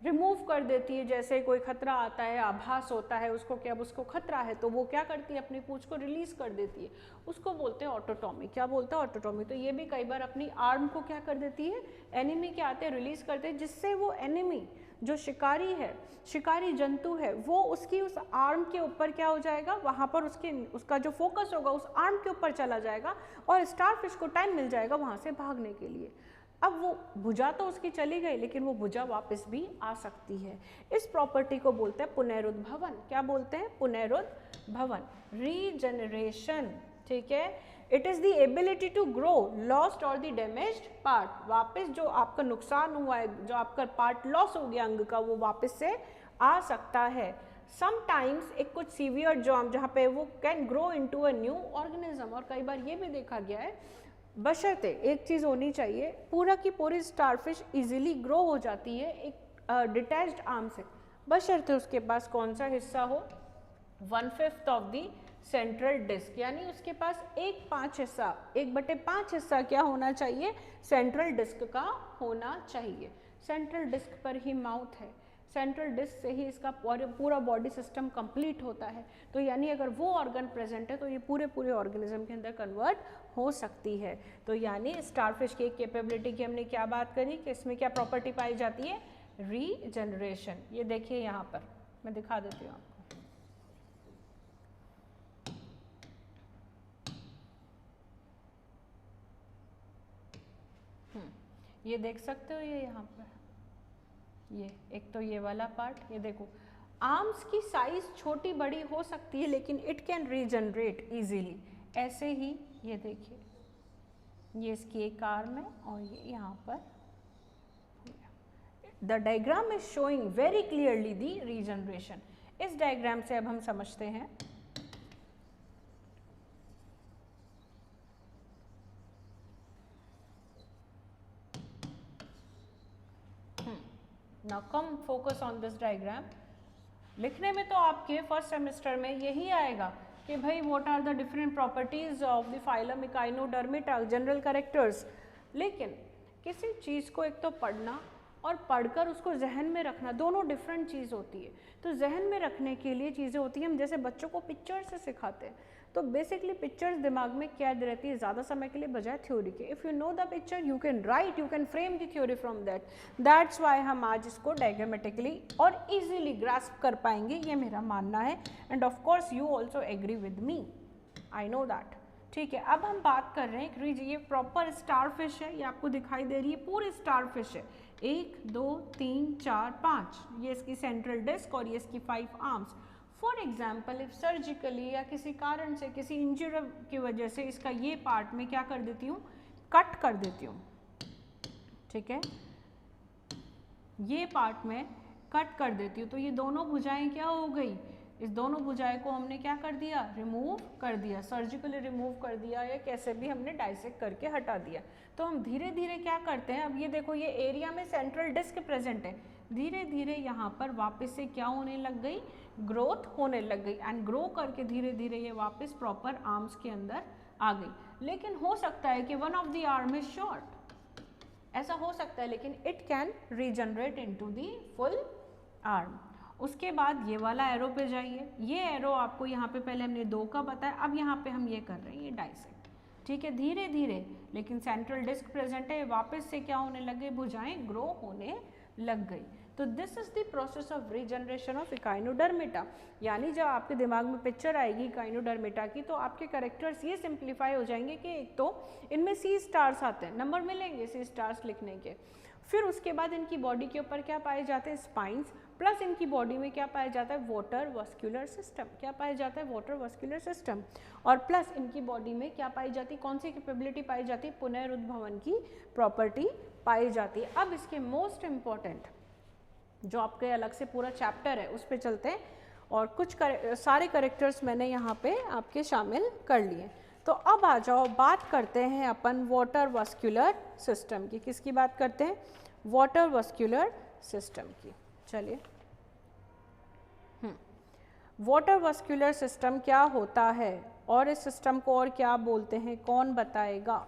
Speaker 1: रिमूव कर देती है, जैसे कोई खतरा आता है, आभास होता है उसको कि अब उसको खतरा है, तो वो क्या करती है? अपनी पूंछ को रिलीज कर देती है, उसको बोलते हैं ऑटोटॉमी। क्या बोलते हैं? ऑटोटॉमी। तो ये भी कई बार अपनी आर्म को क्या कर देती है? एनिमी के आते रिलीज करते हैं, जिससे वो एनिमी जो शिकारी है, शिकारी जंतु है, वो उसकी उस आर्म के ऊपर क्या हो जाएगा, वहाँ पर उसका जो फोकस होगा उस आर्म के ऊपर चला जाएगा और स्टारफिश को टाइम मिल जाएगा वहाँ से भागने के लिए। अब वो भुजा तो उसकी चली गई, लेकिन वो भुजा वापस भी आ सकती है। इस प्रॉपर्टी को बोलते हैं पुनरुद्भवन। क्या बोलते हैं? पुनरुद्भवन, रीजनरेशन, ठीक है। It is the ability to grow lost और द डैमेज्ड पार्ट। वापस जो आपका नुकसान हुआ है, जो आपका पार्ट लॉस हो गया अंग का, वो वापस से आ सकता है। समटाइम्स एक कुछ सीवियर जॉम जहाँ पे वो can grow into a new organism. और कई बार ये भी देखा गया है, बशर्ते एक चीज़ होनी चाहिए, पूरा की पूरी स्टारफिश इजीली ग्रो हो जाती है एक डिटैच्ड आर्म से, बशर्ते उसके पास कौन सा हिस्सा हो? 1/5 ऑफ द सेंट्रल डिस्क, यानी उसके पास 1/5 हिस्सा क्या होना चाहिए? सेंट्रल डिस्क का होना चाहिए। सेंट्रल डिस्क पर ही माउथ है, सेंट्रल डिस्क से ही इसका पूरा बॉडी सिस्टम कंप्लीट होता है। तो यानी अगर वो ऑर्गन प्रेजेंट है तो ये पूरे ऑर्गेनिज्म के अंदर कन्वर्ट हो सकती है। तो यानी स्टारफिश की कैपेबिलिटी की हमने क्या बात करी कि इसमें क्या प्रॉपर्टी पाई जाती है? रीजनरेशन। ये देखिए यहाँ पर मैं दिखा देती हूँ आपको। ये देख सकते हो, ये यहाँ पर ये एक तो ये वाला पार्ट, ये देखो आर्म्स की साइज छोटी बड़ी हो सकती है, लेकिन इट कैन रीजनरेट इजीली। ऐसे ही ये देखिए, ये इसकी एक आर्म है और ये यहाँ पर। The diagram is showing very clearly the regeneration. इस डायग्राम से अब हम समझते हैं Now come focus on this diagram। लिखने में तो आपके फर्स्ट सेमेस्टर में यही आएगा कि भाई what are the different properties of the phylum Echinodermata, general characters. लेकिन किसी चीज़ को एक तो पढ़ना और पढ़कर उसको जहन में रखना, दोनों डिफरेंट चीज़ होती है। तो जहन में रखने के लिए चीज़ें होती हैं, हम जैसे बच्चों को पिक्चर से सिखाते हैं, तो बेसिकली पिक्चर्स दिमाग में कैद रहती है ज़्यादा समय के लिए बजाय थ्योरी के। If you know the picture you can write, you can frame the theory from that. That's why हम आज इसको डायग्रामेटिकली और इजीली ग्रास्प कर पाएंगे, ये मेरा मानना है। And of course you also agree with me, I know that. ठीक है, अब हम बात कर रहे हैं ये प्रॉपर स्टारफिश है, ये आपको दिखाई दे रही है पूरी स्टारफिश है। 1 2 3 4 5, ये इसकी सेंट्रल डिस्क और ये इसकी 5 arms. For example if surgically या किसी कारण से, किसी इंजरी की वजह से इसका ये पार्ट में क्या कर देती हूँ? कट कर देती हूँ। ठीक है, ये पार्ट में कट कर देती हूँ, तो ये दोनों भुजाएं क्या हो गई? इस दोनों भुजाएं को हमने क्या कर दिया? रिमूव कर दिया, सर्जिकली रिमूव कर दिया, या कैसे भी हमने डाइसेक्ट करके हटा दिया। तो हम धीरे धीरे क्या करते हैं, अब ये देखो ये एरिया में सेंट्रल डिस्क प्रेजेंट है, धीरे धीरे यहाँ पर वापस से क्या होने लग गई? ग्रोथ होने लग गई। एंड ग्रो करके धीरे धीरे ये वापस प्रॉपर आर्म्स के अंदर आ गई। लेकिन हो सकता है कि one of the arm is short, ऐसा हो सकता है, लेकिन it can regenerate into the full arm. उसके बाद ये वाला एरो पे जाइए, ये एरो आपको यहाँ पे पहले हमने 2 का बताया, अब यहाँ पे हम ये कर रहे हैं ये डाइसेक्ट। ठीक है, धीरे धीरे, लेकिन सेंट्रल डिस्क प्रेजेंट है, वापस से क्या होने लगे, भुजाएं ग्रो होने लग गई। तो this is the process of regeneration of Echinodermata. यानी जब आपके दिमाग में पिक्चर आएगी इकाइनोडर्मिटा की, तो आपके करेक्टर्स ये सिंप्लीफाई हो जाएंगे कि एक तो इनमें सी स्टार्स आते हैं, नंबर मिलेंगे सी स्टार्स लिखने के, फिर उसके बाद इनकी बॉडी के ऊपर क्या पाए जाते हैं, स्पाइंस, प्लस इनकी बॉडी में क्या पाया जाता है, वाटर वस्कुलर सिस्टम, क्या पाया जाता है, वाटर वस्कुलर सिस्टम, और प्लस इनकी बॉडी में क्या पाई जाती है, कौन सी कैपेबिलिटी पाई जाती है, पुनरुद्भवन की प्रॉपर्टी पाई जाती है। अब इसके मोस्ट इम्पॉर्टेंट जो आपके अलग से पूरा चैप्टर है उस पर चलते हैं, और कुछ सारे करेक्टर्स मैंने यहाँ पे आपके शामिल कर लिए। तो अब आ जाओ, बात करते हैं अपन वाटर वस्कुलर सिस्टम की। किसकी बात करते हैं, वाटर वस्कुलर सिस्टम की। चलिए, वाटर वस्कुलर सिस्टम क्या होता है और इस सिस्टम को और क्या बोलते हैं, कौन बताएगा?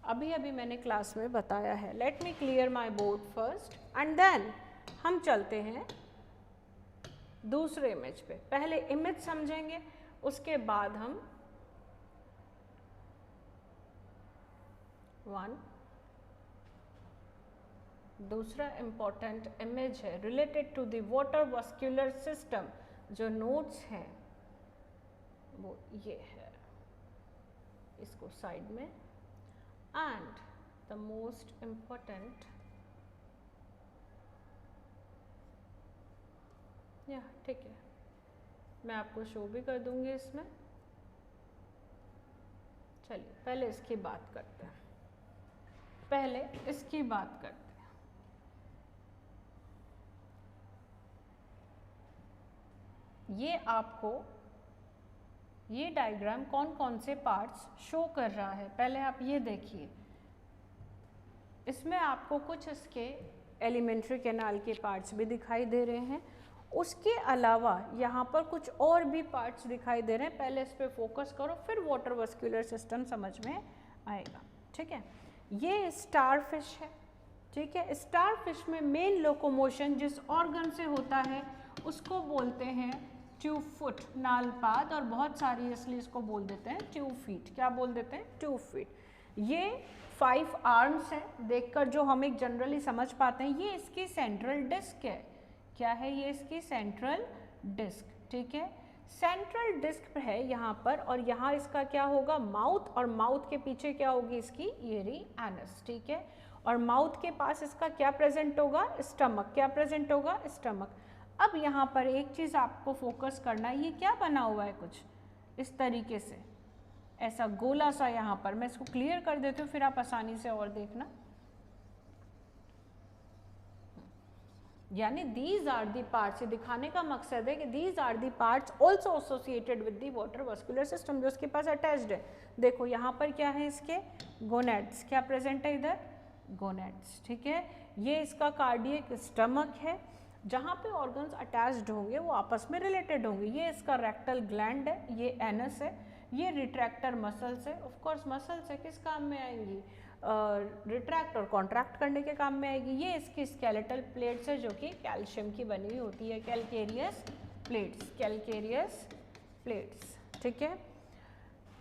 Speaker 1: अभी अभी मैंने क्लास में बताया है। Let me clear my board first and then हम चलते हैं दूसरे इमेज पे। पहले इमेज समझेंगे, उसके बाद हम दूसरा इम्पॉर्टेंट इमेज है related to the water vascular system, जो नोट्स हैं वो ये है, इसको साइड में। एंड द मोस्ट इम्पॉर्टेंट, या ठीक है, मैं आपको शो भी कर दूंगी इसमें। चलिए पहले इसकी बात करते हैं, पहले इसकी बात करते हैं। ये आपको ये डायग्राम कौन कौन से पार्ट्स शो कर रहा है, पहले आप ये देखिए। इसमें आपको कुछ इसके एलिमेंट्री कैनाल के पार्ट्स भी दिखाई दे रहे हैं, उसके अलावा यहाँ पर कुछ और भी पार्ट्स दिखाई दे रहे हैं। पहले इस पर फोकस करो, फिर वाटर वस्कुलर सिस्टम समझ में आएगा। ठीक है, ये स्टार फिश है। ठीक है, स्टार फिश में मेन लोकोमोशन जिस ऑर्गन से होता है उसको बोलते हैं ट्यूब फुट, नालपाद, और बहुत सारी इसलिए इसको बोल देते हैं ट्यूब फीट। क्या बोल देते हैं, ट्यूब फीट। ये 5 आर्म्स हैं, देखकर जो हम एक जनरली समझ पाते हैं। ये इसकी सेंट्रल डिस्क है। क्या है ये, इसकी सेंट्रल डिस्क। ठीक है, सेंट्रल डिस्क है यहाँ पर, और यहाँ इसका क्या होगा, माउथ, और माउथ के पीछे क्या होगी इसकी, ये रही एनस। ठीक है, और माउथ के पास इसका क्या प्रेजेंट होगा, स्टमक। क्या प्रेजेंट होगा, स्टमक। अब यहाँ पर एक चीज़ आपको फोकस करना है, ये क्या बना हुआ है, कुछ इस तरीके से ऐसा गोला सा। यहाँ पर मैं इसको क्लियर कर देती हूँ, फिर आप आसानी से और देखना। यानी दीज आर दी पार्ट्स, ये दिखाने का मकसद है कि these are the parts also associated with the water vascular system, जो उसके पास अटैच्ड है। देखो यहाँ पर क्या है, इसके गोनेड्स। क्या प्रेजेंट है इधर, गोनेड्स। ठीक है, ये इसका कार्डियक स्टमक है, जहाँ पे ऑर्गन्स अटैच्ड होंगे वो आपस में रिलेटेड होंगे। ये इसका रेक्टल ग्लैंड है, ये एनस है, ये रिट्रैक्टर मसल्स है। ऑफ कोर्स मसल्स है, किस काम में आएंगी, रिट्रैक्ट और कॉन्ट्रैक्ट करने के काम में आएगी। ये इसकी स्केलेटल प्लेट्स है, जो कि कैल्शियम की बनी हुई होती है, कैल्केरियस प्लेट्स, कैल्केरियस प्लेट्स। ठीक है,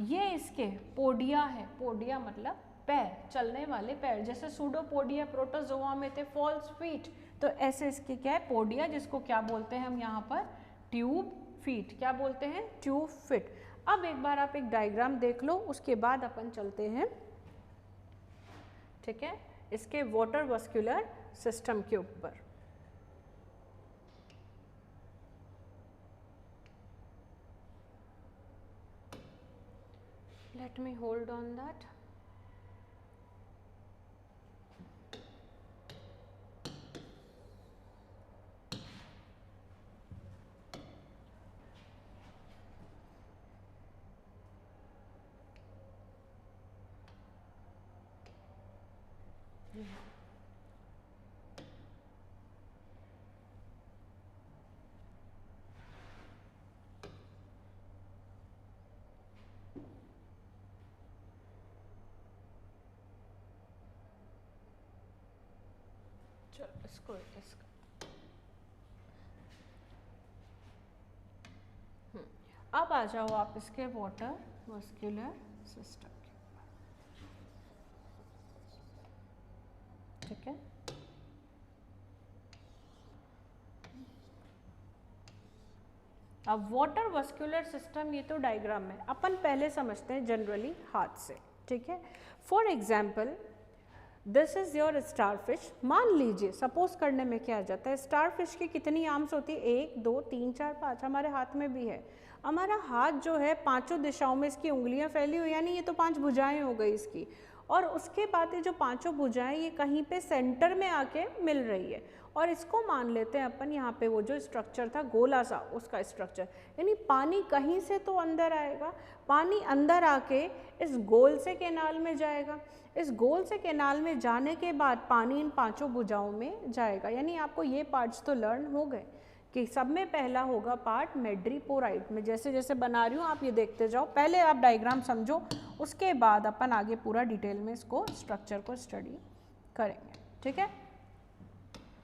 Speaker 1: ये इसके पोडिया है। पोडिया मतलब पैर, चलने वाले पैर। जैसे सूडोपोडिया प्रोटोजोआ में थे फॉल्स फीट, तो ऐसे इसके क्या है, पोडिया, जिसको क्या बोलते हैं हम यहाँ पर, ट्यूब फीट। क्या बोलते हैं, ट्यूब फीट। अब एक बार आप एक डायग्राम देख लो, उसके बाद अपन चलते हैं, ठीक है, इसके वाटर वस्कुलर सिस्टम के ऊपर। Let me hold on that. चलो इसको अब आ जाओ आप इसके वाटर वस्कुलर सिस्टम, ठीक है। अब वाटर वस्कुलर सिस्टम, ये तो डायग्राम है, अपन पहले समझते हैं जनरली हाथ से, ठीक है। For example this is your starfish. मान लीजिए सपोज करने में क्या आ जाता है, स्टारफिश की कितनी आर्म्स होती है, 1 2 3 4 5, हमारे हाथ में भी है। हमारा हाथ जो है पांचों दिशाओं में इसकी उंगलियां फैली हुई, यानी ये तो 5 भुजाएं हो गई इसकी। और उसके बाद ये जो पांचों भुजाएं ये कहीं पे सेंटर में आके मिल रही है, और इसको मान लेते हैं अपन यहाँ पे वो जो स्ट्रक्चर था गोला सा, उसका स्ट्रक्चर, यानी पानी कहीं से तो अंदर आएगा, पानी अंदर आके इस गोल से कैनाल में जाएगा, इस गोल से कैनाल में जाने के बाद पानी इन पांचों भुजाओं में जाएगा। यानी आपको ये पार्ट्स तो लर्न हो गए कि सब में पहला होगा पार्ट मैड्रीपोराइट। मैं जैसे जैसे बना रही हूँ आप ये देखते जाओ, पहले आप डायग्राम समझो, उसके बाद अपन आगे पूरा डिटेल में इसको स्ट्रक्चर को स्टडी करेंगे, ठीक है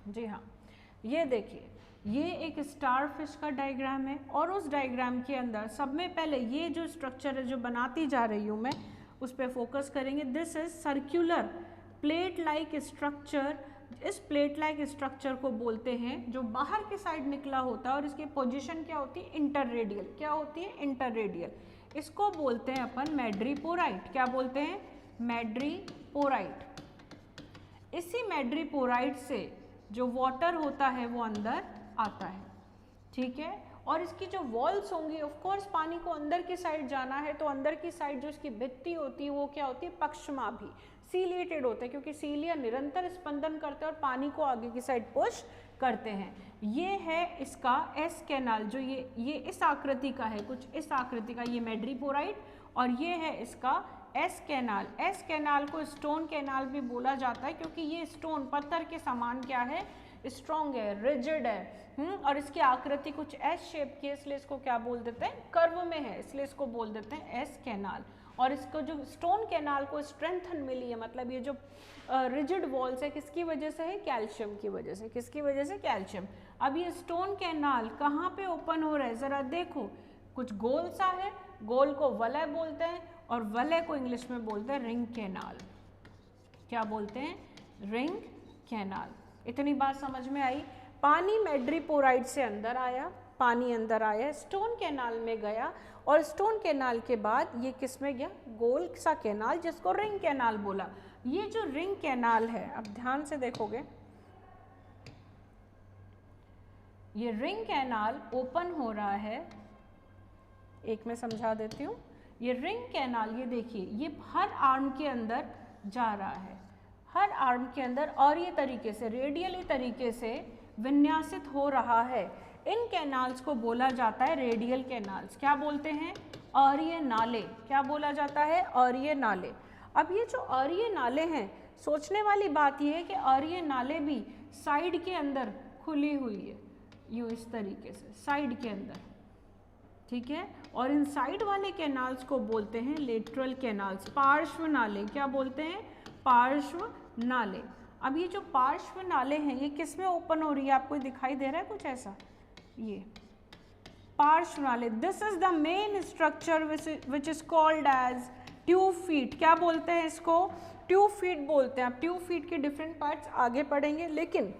Speaker 1: जी। हाँ, ये देखिए, ये एक स्टारफिश का डायग्राम है, और उस डायग्राम के अंदर सब में पहले ये जो स्ट्रक्चर है जो बनाती जा रही हूँ मैं, उस पर फोकस करेंगे। This is circular plate like structure. इस प्लेट लाइक स्ट्रक्चर को बोलते हैं जो बाहर के साइड निकला होता है, और इसकी पोजीशन क्या होती है, इंटररेडियल। क्या होती है, इंटररेडियल। इसको बोलते हैं अपन मैड्रीपोराइट। क्या बोलते हैं, मैड्रीपोराइट। इसी मैड्रीपोराइट से जो वाटर होता है वो अंदर आता है, ठीक है। और इसकी जो वॉल्स होंगी, ऑफ कोर्स पानी को अंदर की साइड जाना है, तो अंदर की साइड जो इसकी भित्ति होती है वो क्या होती है, पक्षमाभी, सीलिएटेड होते हैं, क्योंकि सीलिया निरंतर स्पंदन करते हैं और पानी को आगे की साइड पुश करते हैं। ये है इसका एस कैनाल, जो ये इस आकृति का है, कुछ इस आकृति का, ये मैड्रीपोराइट, और ये है इसका एस कैनाल। एस कैनाल को स्टोन कैनाल भी बोला जाता है, क्योंकि ये स्टोन पत्थर के समान क्या है, स्ट्रॉन्ग है, रिजिड है, और इसकी आकृति कुछ एस शेप की है, इसलिए इसको क्या बोल देते हैं, कर्व में है, इसलिए इसको बोल देते हैं एस कैनाल। और इसको जो स्टोन कैनाल को स्ट्रेंथन मिली है, मतलब ये जो रिजिड वॉल्स है, किसकी वजह से है, कैल्शियम की वजह से। किसकी वजह से, कैल्शियम। अब ये स्टोन कैनाल कहाँ पे ओपन हो रहा है, जरा देखो, कुछ गोल सा है, गोल को वलय बोलते हैं, और वलय को इंग्लिश में बोलते हैं रिंग कैनाल। क्या बोलते हैं, रिंग कैनाल। इतनी बात समझ में आई। पानी मैड्रीपोराइट से अंदर आया, पानी अंदर आया, स्टोन कैनाल में गया, और स्टोन कैनाल के बाद ये किस में गया, गोल सा कैनाल, जिसको रिंग कैनाल बोला। ये जो रिंग कैनाल है, अब ध्यान से देखोगे, ये रिंग कैनाल ओपन हो रहा है, एक मैं समझा देती हूँ। ये रिंग कैनाल, ये देखिए, ये हर आर्म के अंदर जा रहा है, हर आर्म के अंदर, और ये तरीके से रेडियली तरीके से विन्यासित हो रहा है। इन कैनाल्स को बोला जाता है रेडियल कैनाल्स। क्या बोलते हैं, अरीय नाले। क्या बोला जाता है, अरीय नाले। अब ये जो अरीय नाले हैं, सोचने वाली बात यह है कि अरीय नाले भी साइड के अंदर खुली हुई है, यूँ इस तरीके से साइड के अंदर, ठीक है। और इन साइड वाले कैनाल्स को बोलते हैं लेटरल कैनाल्स, पार्श्व नाले। क्या बोलते हैं, पार्श्व नाले। अब ये जो पार्श्व नाले हैं, ये किस में ओपन हो रही है, आपको दिखाई दे रहा है कुछ ऐसा, ये पार्श्व नाले। This is the main structure which is called as tube feet. क्या बोलते हैं इसको, ट्यूब फीट बोलते हैं। अब ट्यूब फीट के डिफरेंट पार्ट्स आगे पढ़ेंगे, लेकिन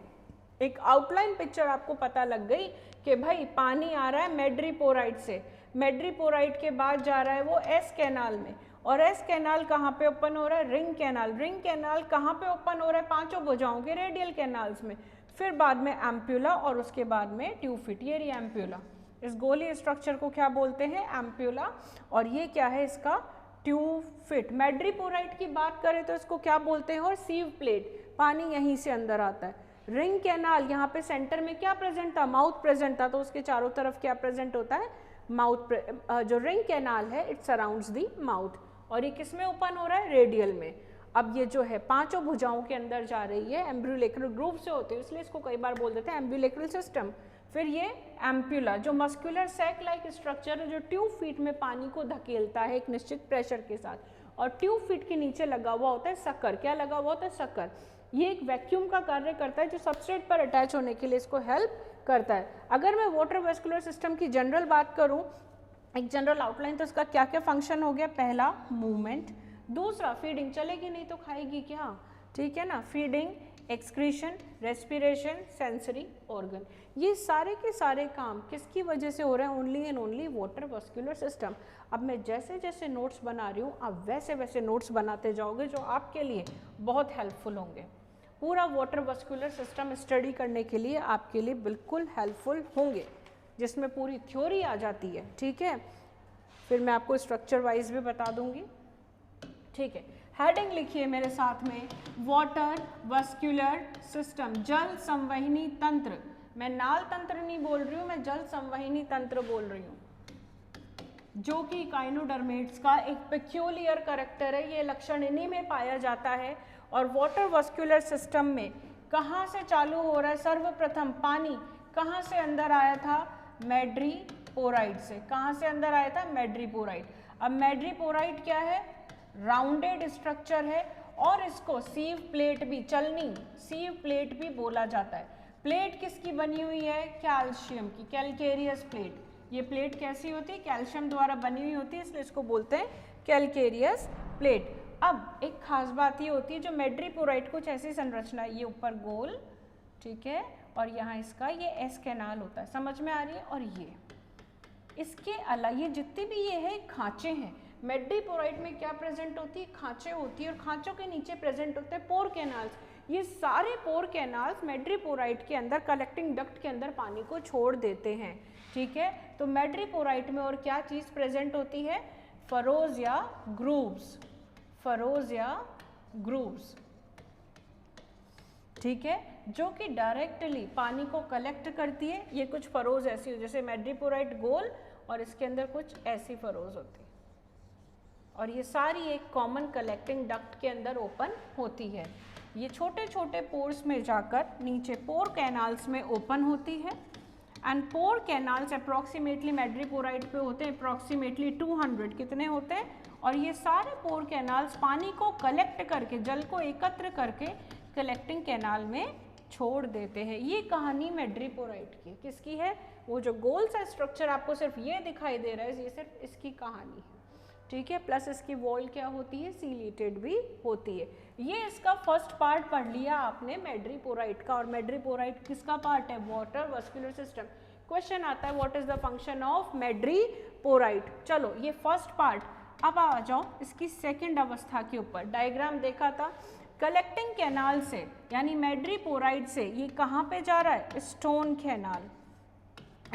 Speaker 1: एक आउटलाइन पिक्चर आपको पता लग गई कि भाई पानी आ रहा है मैड्रीपोराइट से, मैड्रीपोराइट के बाद जा रहा है वो एस कैनाल में, और एस कैनाल कहाँ पे ओपन हो रहा है, रिंग कैनाल। रिंग कैनाल कहाँ पे ओपन हो रहा है, पांचों भुजाओं के रेडियल कैनाल्स में, फिर बाद में एम्प्यूला, और उसके बाद में ट्यूब फीट। ये रही एम्प्यूला। इस गोली स्ट्रक्चर को क्या बोलते हैं, एम्प्यूला, और ये क्या है इसका, ट्यूब फीट। मैड्रीपोराइट की बात करें तो इसको क्या बोलते हैं, और सीव प्लेट, पानी यहीं से अंदर आता है। रिंग कैनाल, यहाँ पे सेंटर में क्या प्रेजेंट था, माउथ प्रेजेंट था, तो उसके चारों तरफ क्या प्रेजेंट होता है, माउथ। जो रिंग कैनाल है इट सराउंड्स दी माउथ, और ये किस में ओपन हो रहा है, रेडियल में। अब ये जो है पांचों भुजाओं के अंदर जा रही है, एम्ब्यूलेक्रल ग्रूव से होते हैं, इसलिए इसको कई बार बोल देते हैं एम्ब्यूलेक्रल सिस्टम। फिर ये एम्प्यूला, जो मस्कुलर सैक लाइक स्ट्रक्चर है, जो ट्यूब फीट में पानी को धकेलता है एक निश्चित प्रेशर के साथ, और ट्यूब फीट के नीचे लगा हुआ होता है सकर। क्या लगा हुआ होता है, सकर। ये एक वैक्यूम का कार्य करता है, जो सबस्ट्रेट पर अटैच होने के लिए इसको हेल्प करता है। अगर मैं वाटर वेस्कुलर सिस्टम की जनरल बात करूं, एक जनरल आउटलाइन तो इसका क्या क्या फंक्शन हो गया, पहला मूवमेंट, दूसरा फीडिंग, चलेगी नहीं तो खाएगी क्या, ठीक है ना, feeding, excretion, respiration, sensory organ, ये सारे के सारे काम किसकी वजह से हो रहे हैं, only and only water vascular system. अब मैं जैसे जैसे नोट्स बना रही हूँ आप वैसे वैसे नोट्स बनाते जाओगे जो आपके लिए बहुत हेल्पफुल होंगे, पूरा वाटर वस्कुलर सिस्टम स्टडी करने के लिए आपके लिए बिल्कुल हेल्पफुल होंगे, जिसमें पूरी थ्योरी आ जाती है, ठीक है। फिर मैं आपको स्ट्रक्चर वाइज भी बता दूंगी, ठीक है। हेडिंग लिखिए मेरे साथ में, वाटर वस्कुलर सिस्टम, जल संवहनी तंत्र, मैं नाल तंत्र नहीं बोल रही हूँ, मैं जल संवहनी तंत्र बोल रही हूँ, जो कि काइनोडर्मेट्स का एक पेक्यूलियर कैरेक्टर है, ये लक्षण इन्हीं में पाया जाता है। और वाटर वस्कुलर सिस्टम में कहाँ से चालू हो रहा है, सर्वप्रथम पानी कहाँ से अंदर आया था, मैड्रीपोराइट से, कहाँ से अंदर आया था, मैड्रीपोराइट। अब मैड्रीपोराइट क्या है, राउंडेड स्ट्रक्चर है और इसको सीव प्लेट भी, चलनी सीव प्लेट भी बोला जाता है। प्लेट किसकी बनी हुई है, कैल्शियम की, कैल्केरियस प्लेट। ये प्लेट कैसी होती है, कैल्शियम द्वारा बनी हुई होती है, इसलिए इसको बोलते हैं कैल्केरियस प्लेट। अब एक खास बात ये होती है, जो मैड्रीपोराइट कुछ ऐसी संरचना है, ये ऊपर गोल, ठीक है, और यहाँ इसका ये एस कैनाल होता है, समझ में आ रही है। और ये इसके अलावा ये जितने भी ये है खांचे हैं, मैड्रीपोराइट में क्या प्रेजेंट होती है, खांचे होती है, और खांचों के नीचे प्रेजेंट होते हैं पोर कैनाल्स। ये सारे पोर कैनाल्स मैड्रीपोराइट के अंदर कलेक्टिंग डक्ट के अंदर पानी को छोड़ देते हैं, ठीक है। तो मैड्रीपोराइट में और क्या चीज़ प्रेजेंट होती है, फरोज या ग्रूव्स, फरोज या ग्रूव्स, ठीक है, जो कि डायरेक्टली पानी को कलेक्ट करती है। ये कुछ फरोज ऐसी हो, जैसे मैड्रीपोराइट गोल और इसके अंदर कुछ ऐसी फरोज होती है, और ये सारी एक कॉमन कलेक्टिंग डक्ट के अंदर ओपन होती है। ये छोटे छोटे पोर्स में जाकर नीचे पोर कैनाल्स में ओपन होती है। And pore canals approximately madreporite पे होते हैं अप्रॉक्सीमेटली 200, कितने होते हैं, और ये सारे पोर कैनाल्स पानी को कलेक्ट करके, जल को एकत्र करके कलेक्टिंग कैनाल में छोड़ देते हैं। ये कहानी मैड्रीपोराइट की, किसकी है, वो जो गोल सा स्ट्रक्चर आपको सिर्फ ये दिखाई दे रहा है, ये सिर्फ इसकी कहानी है, ठीक है। प्लस इसकी वॉल क्या होती है, सीलिएटेड भी होती है। ये इसका फर्स्ट पार्ट पढ़ लिया आपने मैड्रीपोराइट का, और मैड्रीपोराइट किसका पार्ट है, वाटर वस्कुलर सिस्टम। क्वेश्चन आता है what is the function of मैड्रीपोराइट। चलो ये फर्स्ट पार्ट, अब आ जाओ इसकी सेकेंड अवस्था के ऊपर। डायग्राम देखा था, कलेक्टिंग कैनाल से यानी मैड्रीपोराइट से ये कहाँ पे जा रहा है, स्टोन कैनाल।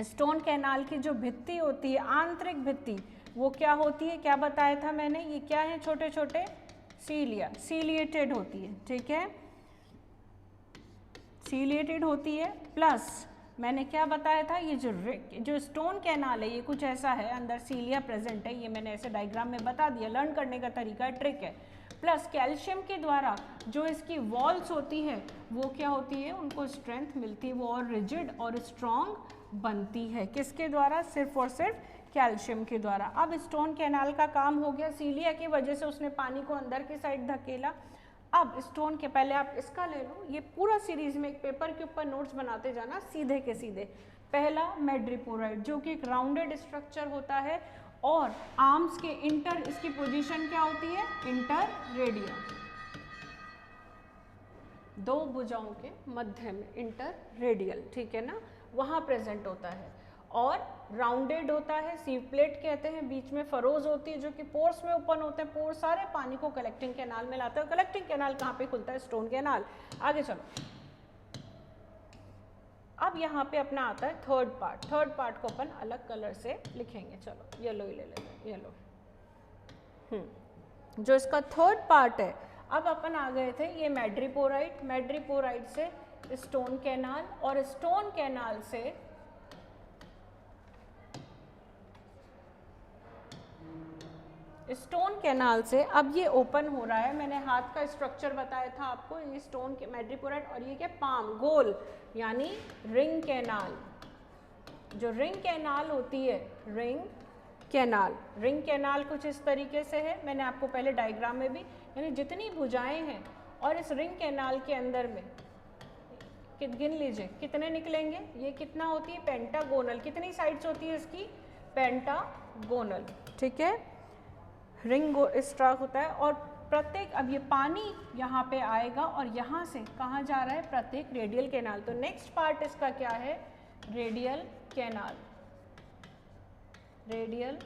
Speaker 1: स्टोन कैनाल की जो भित्ति होती है, आंतरिक भित्ति, वो क्या होती है, क्या बताया था मैंने, ये क्या है, छोटे छोटे सीलिया, सीलिएटेड होती है, ठीक है, सीलिएटेड होती है। प्लस मैंने क्या बताया था, ये जो स्टोन कैनाल है ये कुछ ऐसा है, अंदर सीलिया प्रेजेंट है, ये मैंने ऐसे डायग्राम में बता दिया, लर्न करने का तरीका है, ट्रिक है। प्लस कैल्शियम के द्वारा जो इसकी वॉल्स होती है वो क्या होती है, उनको स्ट्रेंथ मिलती है, वो और रिजिड और स्ट्रॉन्ग बनती है, किसके द्वारा, सिर्फ और सिर्फ कैल्शियम के द्वारा। अब स्टोन कैनाल का काम हो गया, सीलिया की वजह से उसने पानी को अंदर की साइड धकेला। अब स्टोन के, पहले आप इसका ले लो, ये पूरा सीरीज में एक पेपर के ऊपर नोट्स बनाते जाना सीधे के सीधे। पहला मैड्रीपोराइट, जो कि एक राउंडेड स्ट्रक्चर होता है और आर्म्स के इंटर, इसकी पोजीशन क्या होती है, इंटर रेडियल, दो भुजाओं के मध्य में, इंटर रेडियल, ठीक है ना, वहाँ प्रेजेंट होता है। और राउंडेड होता है, सीव प्लेट कहते हैं, बीच में फरोज होती है जो कि पोर्स में ओपन होते हैं, पोर्स सारे पानी को कलेक्टिंग कैनाल में लाते हैं। कलेक्टिंग कैनाल कहाँ पे खुलता है, स्टोन कैनाल। आगे चलो, अब यहाँ पे अपना आता है थर्ड पार्ट। थर्ड पार्ट को अपन अलग कलर से लिखेंगे, चलो येलो ही ले लेते हैं, येलो। जो इसका थर्ड पार्ट है, अब अपन आ गए थे ये मैड्रीपोराइट, मैड्रीपोराइट से स्टोन कैनाल, और स्टोन कैनाल से अब ये ओपन हो रहा है। मैंने हाथ का स्ट्रक्चर बताया था आपको, ये स्टोन के मैड्रीपोराइट, और ये क्या, पाम, गोल, यानी रिंग कैनाल। जो रिंग कैनाल होती है, रिंग कैनाल, रिंग कैनाल कुछ इस तरीके से है, मैंने आपको पहले डायग्राम में भी, यानी जितनी भुजाएं हैं, और इस रिंग कैनाल के अंदर में गिन लीजिए कितने निकलेंगे, ये कितना होती है, पेंटागोनल, कितनी साइड्स होती है इसकी, पेंटागोनल, पेंटागोनल, ठीक है, रिंग स्ट्रक्चर होता है। और प्रत्येक, अब ये पानी यहाँ पे आएगा और यहाँ से कहाँ जा रहा है, प्रत्येक रेडियल कैनाल। तो नेक्स्ट पार्ट इसका क्या है, रेडियल कैनाल, रेडियल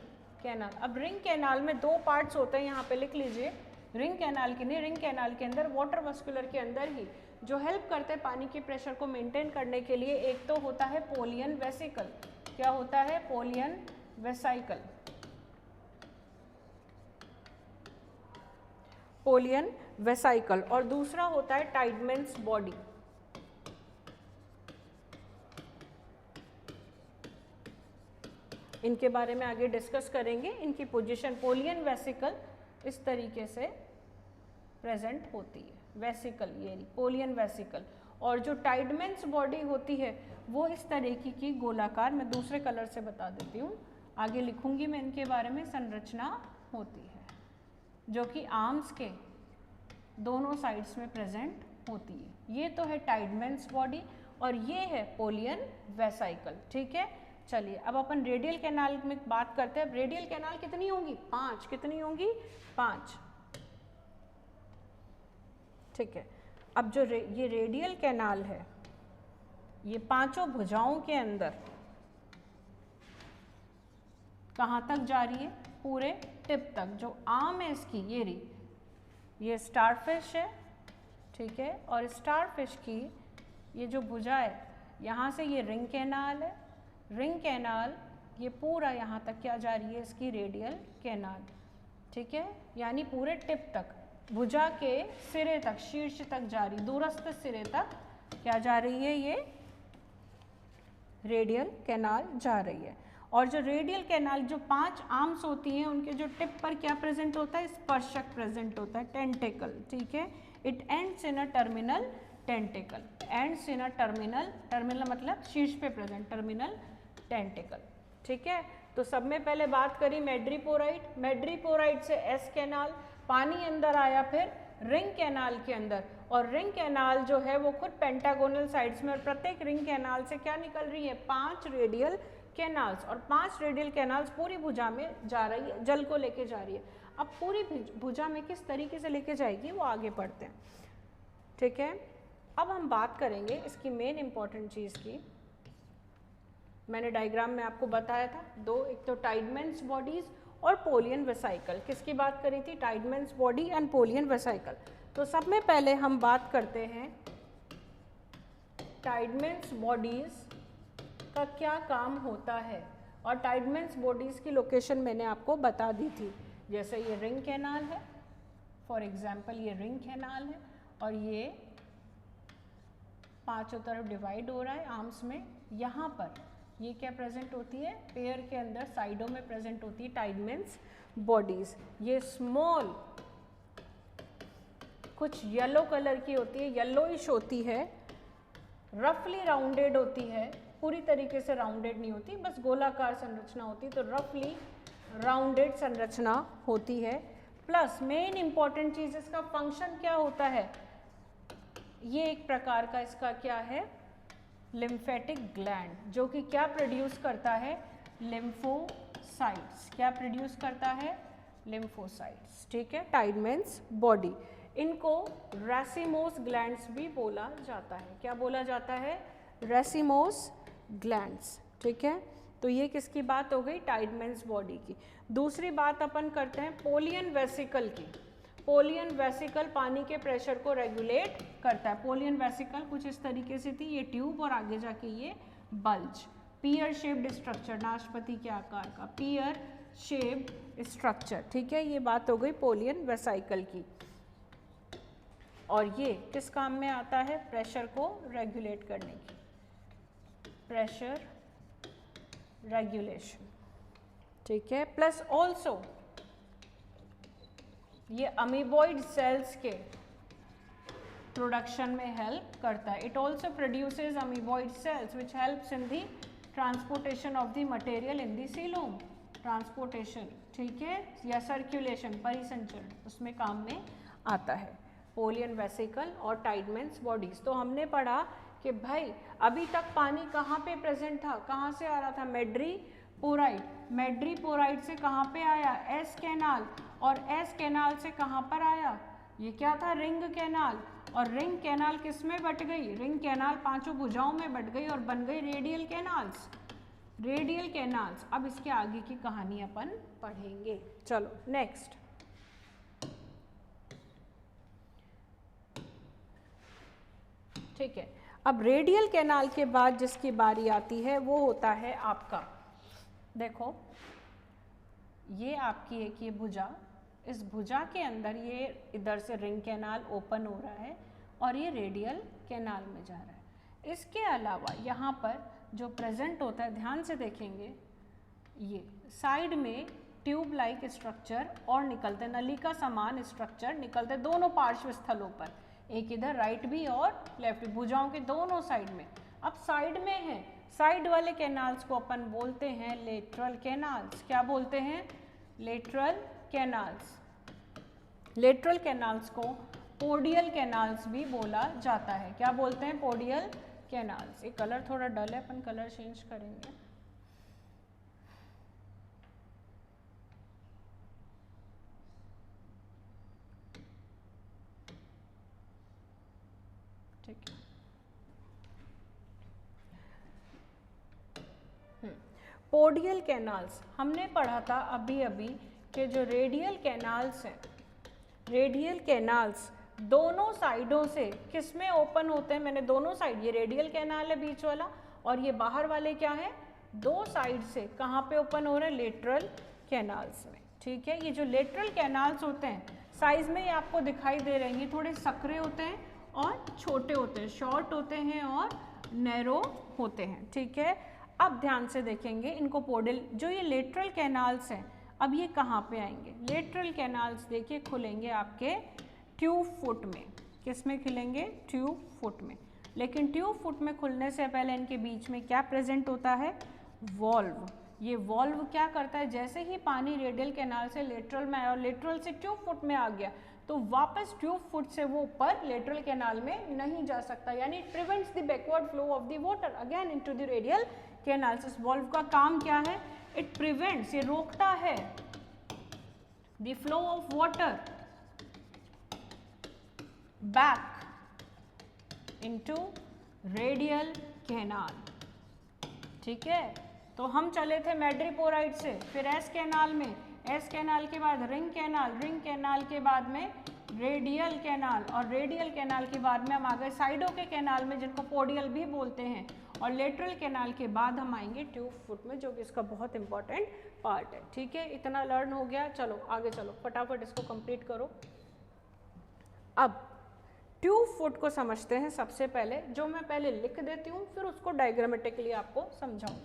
Speaker 1: कैनाल। अब रिंग कैनाल में दो पार्ट्स होते हैं, यहाँ पे लिख लीजिए। रिंग कैनाल के नहीं, रिंग कैनाल के अंदर वाटर वस्कुलर के अंदर ही जो हेल्प करते हैं पानी के प्रेशर को मेंटेन करने के लिए, एक तो होता है पोलियन वेसिकल। क्या होता है, पोलियन वेसिकल, पोलियन वेसिकल। और दूसरा होता है टाइडमैन्स बॉडी। इनके बारे में आगे डिस्कस करेंगे। इनकी पोजीशन, पोलियन वेसिकल इस तरीके से प्रेजेंट होती है, वेसिकल ये पोलियन वेसिकल। और जो टाइडमैन्स बॉडी होती है वो इस तरीके की गोलाकार, मैं दूसरे कलर से बता देती हूँ, आगे लिखूंगी मैं इनके बारे में, संरचना होती है जो कि आर्म्स के दोनों साइड्स में प्रेजेंट होती है। ये तो है टाइडमैन्स बॉडी और ये है पोलियन वेसिकल, ठीक है। चलिए अब अपन रेडियल कैनाल में बात करते हैं। रेडियल कैनाल कितनी होंगी, 5। कितनी होंगी, 5, ठीक है। अब जो ये रेडियल कैनाल है, ये पांचों भुजाओं के अंदर कहाँ तक जा रही है, पूरे टिप तक। जो आर्म है इसकी, ये रही, ये स्टारफिश है, ठीक है। और स्टारफिश की ये जो भुजा है, यहाँ से ये रिंग कैनाल है, रिंग कैनाल ये पूरा यहाँ तक क्या जा रही है, इसकी रेडियल कैनाल, ठीक है। यानी पूरे टिप तक, भुजा के सिरे तक, शीर्ष तक जा रही, दूरस्थ सिरे तक क्या जा रही है, ये रेडियल कैनाल जा रही है। और जो रेडियल कैनाल, जो 5 आर्म्स होती हैं, उनके जो टिप पर क्या प्रेजेंट होता है, स्पर्शक प्रेजेंट होता है, टेंटेकल, ठीक है। It ends in a terminal tentacle, ends in a terminal, terminal मतलब शीर्ष पे प्रेजेंट, टर्मिनल टेंटेकल, ठीक है। तो सब में पहले बात करी मैड्रीपोराइट, मैड्रीपोराइट से एस कैनाल, पानी अंदर आया फिर रिंग कैनाल के अंदर, और रिंग कैनाल जो है वो खुद पेंटागोनल साइड्स में, और प्रत्येक रिंग कैनाल से क्या निकल रही है, 5 रेडियल कैनाल्स, और 5 रेडियल कैनाल्स पूरी भुजा में जा रही है, जल को लेके जा रही है। अब पूरी भुजा में किस तरीके से लेके जाएगी वो आगे पढ़ते हैं, ठीक है। अब हम बात करेंगे इसकी मेन इंपॉर्टेंट चीज़ की। मैंने डायग्राम में आपको बताया था दो, एक तो टाइडमैन्स बॉडीज और पोलियन वेसिकल। किसकी बात करी थी, टाइडमैन्स बॉडी एंड पोलियन वेसिकल। तो सब में पहले हम बात करते हैं टाइडमैन्स बॉडीज का क्या काम होता है। और टाइडमैन्स बॉडीज की लोकेशन मैंने आपको बता दी थी, जैसे ये रिंग कैनाल है, फॉर एग्जांपल ये रिंग कैनाल है, और ये पांचों तरफ डिवाइड हो रहा है आर्म्स में। यहाँ पर ये क्या प्रेजेंट होती है, पेयर के अंदर साइडों में प्रेजेंट होती है टाइडमैन्स बॉडीज। ये स्मॉल कुछ येलो कलर की होती है, येलोइश होती है, रफली राउंडेड होती है, पूरी तरीके से राउंडेड नहीं होती, बस गोलाकार संरचना होती है, तो रफली राउंडेड संरचना होती है। प्लस मेन इंपॉर्टेंट चीज, इसका फंक्शन क्या होता है, ये एक प्रकार का इसका क्या है, लिम्फेटिक ग्लैंड, जो कि क्या प्रोड्यूस करता है, लिम्फोसाइट्स। क्या प्रोड्यूस करता है, लिम्फोसाइट्स, ठीक है। टाइडमैन्स बॉडी, इनको रैसिमोस ग्लैंड्स भी बोला जाता है। क्या बोला जाता है, रैसिमोस ग्लैंड्स, ठीक है। तो ये किसकी बात हो गई, टाइडमैन्स बॉडी की। दूसरी बात अपन करते हैं पोलियन वेसिकल की। पोलियन वेसिकल पानी के प्रेशर को रेगुलेट करता है। पोलियन वेसिकल कुछ इस तरीके से थी, ये ट्यूब और आगे जाके ये बल्ज, पियर शेप्ड स्ट्रक्चर, नाशपाती के आकार का पियर शेप्ड स्ट्रक्चर, ठीक है। ये बात हो गई पोलियन वेसिकल की। और ये किस काम में आता है, प्रेशर को रेगुलेट करने की, प्रेशर रेगुलेशन, ठीक है। प्लस ऑल्सो ये अमीबॉइड सेल्स के प्रोडक्शन में हेल्प करता है। It also produces amoeboid cells which helps in the transportation of the material in the coelom, transportation, ठीक है, या सर्कुलेशन, परिसंचरण, उसमें काम में आता है पोलियन वेसिकल और टाइडमैन्स बॉडीज। तो हमने पढ़ा कि भाई अभी तक पानी कहाँ पे प्रेजेंट था, कहाँ से आ रहा था, पोराइड, मैड्रीपोराइड से कहाँ पे आया, एस कैनाल, और एस कैनाल से कहाँ पर आया, ये क्या था, रिंग कैनाल, और रिंग कैनाल किस में बट गई, रिंग कैनाल पांचों भुजाओं में बट गई और बन गई रेडियल कैनाल्स, रेडियल कैनाल्स। अब इसके आगे की कहानी अपन पढ़ेंगे। चलो नेक्स्ट, ठीक है। अब रेडियल कैनाल के बाद जिसकी बारी आती है वो होता है आपका, देखो ये आपकी एक ये भुजा, इस भुजा के अंदर ये इधर से रिंग कैनाल ओपन हो रहा है और ये रेडियल कैनाल में जा रहा है। इसके अलावा यहाँ पर जो प्रेजेंट होता है, ध्यान से देखेंगे, ये साइड में ट्यूब लाइक स्ट्रक्चर और निकलते नली का समान स्ट्रक्चर निकलते दोनों पार्श्व स्थलों पर, एक इधर राइट भी और लेफ्ट भी, भुजाओं के दोनों साइड में। अब साइड में है, साइड वाले कैनाल्स को अपन बोलते हैं लेटरल कैनाल्स। क्या बोलते हैं, लेटरल कैनाल्स। लेटरल कैनाल्स को पोडियल कैनाल्स भी बोला जाता है। क्या बोलते हैं, पोडियल कैनाल्स। ये कलर थोड़ा डल है, अपन कलर चेंज करेंगे। ठीक है, पोडियल कैनाल्स हमने पढ़ा था अभी अभी कि जो रेडियल कैनाल्स हैं, रेडियल कैनाल्स दोनों साइडों से किस में ओपन होते हैं, मैंने दोनों साइड, ये रेडियल कैनाल है बीच वाला, और ये बाहर वाले क्या है, दो साइड से कहाँ पे ओपन हो रहे हैं, लेटरल कैनाल्स में। ठीक है, ये जो लेटरल कैनाल्स होते हैं साइज में ये आपको दिखाई दे रहे हैं, ये थोड़े सकरे होते हैं और छोटे होते हैं, शॉर्ट होते हैं और नैरो होते हैं। ठीक है, अब ध्यान से देखेंगे इनको, पोडियल जो ये लेटरल कैनाल्स हैं, अब ये कहाँ पे आएंगे, लेटरल कैनाल्स देखिए खुलेंगे आपके ट्यूब फुट में। किस में खुलेंगे, ट्यूब फुट में। लेकिन ट्यूब फुट में खुलने से पहले इनके बीच में क्या प्रेजेंट होता है, वॉल्व। ये वॉल्व क्या करता है, जैसे ही पानी रेडियल कैनाल से लेटरल में आया और लेटरल से ट्यूब फुट में आ गया तो वापस ट्यूब फुट से वो ऊपर लेटरल कैनाल में नहीं जा सकता, यानी it prevents the backward flow of the water again into the radial canals. इस वॉल्व का काम क्या है, इट प्रिवेंट्स, ये रोकता है the flow of water back into radial canal. ठीक है, तो हम चले थे मैड्रीपोराइड से, फिर एस कैनाल में, एस कैनाल के बाद रिंग कैनाल, रिंग कैनाल के बाद में रेडियल कैनाल, और रेडियल कैनाल के बाद में हम आ गए साइडों के कैनाल में जिनको पोडियल भी बोलते हैं, और लेटरल कैनाल के बाद हम आएंगे ट्यूब फुट में जो कि इसका बहुत इंपॉर्टेंट पार्ट है। ठीक है, इतना लर्न हो गया, चलो आगे चलो, फटाफट इसको कंप्लीट करो। अब ट्यूब फुट को समझते हैं। सबसे पहले जो मैं पहले लिख देती हूँ फिर उसको डायग्रामेटिकली आपको समझाऊँ।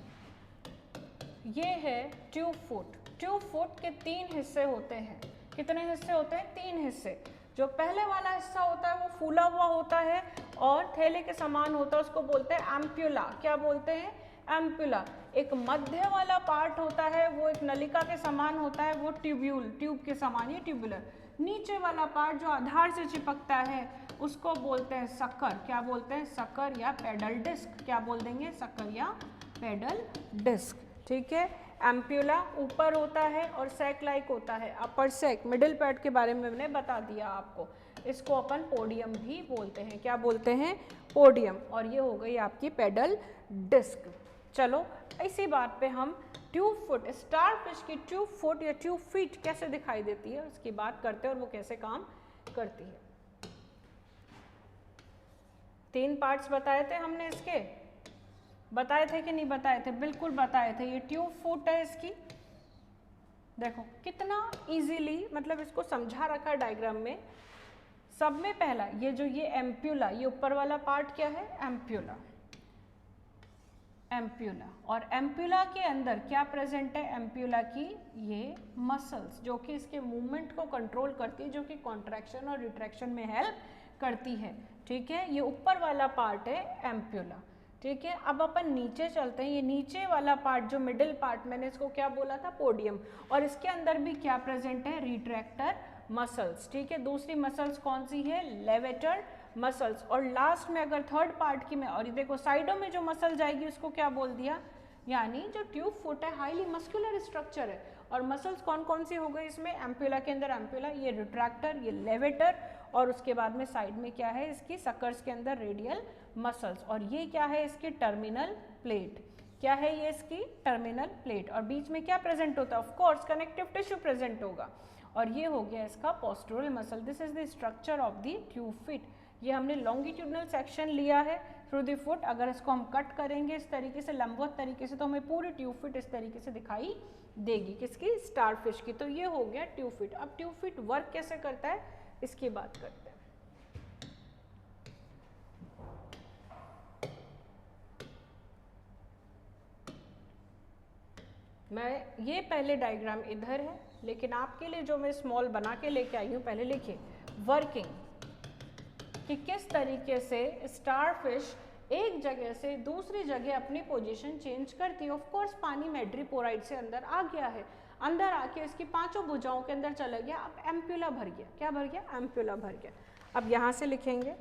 Speaker 1: ये है ट्यूब फुट। ट्यूब फुट के तीन हिस्से होते हैं। कितने हिस्से होते हैं, तीन हिस्से। जो पहले वाला हिस्सा होता है वो फूला हुआ होता है और थैले के समान होता है, उसको बोलते हैं एम्प्यूला। क्या बोलते हैं, एम्प्यूला। एक मध्य वाला पार्ट होता है वो एक नलिका के समान होता है, वो ट्यूब्यूल, ट्यूब के समान, ये ट्यूबुलर। नीचे वाला पार्ट जो आधार से चिपकता है उसको बोलते हैं सकर। क्या बोलते हैं, सकर या पेडल डिस्क। क्या बोल देंगे, सकर या पेडल डिस्क। ठीक है, एम्प्यूला ऊपर होता है और सैक लाइक होता है, अपर सैक। मिडिल पैड के बारे में मैंने बता दिया आपको। इसको अपन पोडियम भी बोलते हैं। क्या बोलते हैं, पोडियम। और ये हो गई आपकी पेडल डिस्क। चलो इसी बात पे हम ट्यूब फुट, स्टार फिश की ट्यूब फुट या ट्यूब फीट कैसे दिखाई देती है उसकी बात करते हैं और वो कैसे काम करती है। तीन पार्ट्स बताए थे हमने इसके, बताए थे कि नहीं बताए थे, बिल्कुल बताए थे। ये ट्यूब फुट है इसकी, देखो कितना इजीली मतलब इसको समझा रखा डायग्राम में। सब में पहला ये जो ये एम्प्यूला, ये ऊपर वाला पार्ट क्या है, एम्प्यूला। एम्प्यूला, और एम्प्यूला के अंदर क्या प्रेजेंट है, एम्प्यूला की ये मसल्स जो कि इसके मूवमेंट को कंट्रोल करती है, जो कि कॉन्ट्रैक्शन और रिट्रैक्शन में हेल्प करती है। ठीक है, ये ऊपर वाला पार्ट है एम्प्यूला। ठीक है, अब अपन नीचे चलते हैं। ये नीचे वाला पार्ट जो मिडिल पार्ट, मैंने इसको क्या बोला था, पोडियम। और इसके अंदर भी क्या प्रेजेंट है, रिट्रैक्टर मसल्स। ठीक है, दूसरी मसल्स कौन सी है, लेवेटर मसल्स। और लास्ट में अगर थर्ड पार्ट की में, और ये देखो साइडों में जो मसल जाएगी उसको क्या बोल दिया, यानी जो ट्यूब फुट है हाईली मस्कुलर स्ट्रक्चर है। और मसल्स कौन कौन सी हो गई इसमें, एम्प्यूला के अंदर एम्प्यूला, ये रिट्रैक्टर, ये लेवेटर, और उसके बाद में साइड में क्या है इसकी सकर्स के अंदर रेडियल मसल्स, और ये क्या है इसकी टर्मिनल प्लेट। क्या है ये इसकी टर्मिनल प्लेट, और बीच में क्या प्रेजेंट होता है, of course connective tissue present होगा, और ये हो गया इसका postural muscle. This is the structure of the tube fit. ये हमने लॉन्गिट्यूडनल सेक्शन लिया है थ्रू द फुट। अगर इसको हम कट करेंगे इस तरीके से लंबवत तरीके से तो हमें पूरी ट्यूब फिट इस तरीके से दिखाई देगी, किसकी, स्टारफिश की। तो ये हो गया ट्यूब फिट। अब ट्यूब फिट वर्क कैसे करता है इसकी बात करते हैं। मैं ये पहले डायग्राम इधर है, लेकिन आपके लिए जो मैं स्मॉल बना के लेके आई हूँ, पहले लिखिए वर्किंग, कि किस तरीके से स्टारफिश एक जगह से दूसरी जगह अपनी पोजीशन चेंज करती है। ऑफ कोर्स पानी मैड्रीपोराइड से अंदर आ गया है, अंदर आके इसकी पांचों भुजाओं के अंदर चला गया, अब एम्प्यूला भर गया। क्या भर गया, एम्प्यूला भर गया। अब यहाँ से लिखेंगे,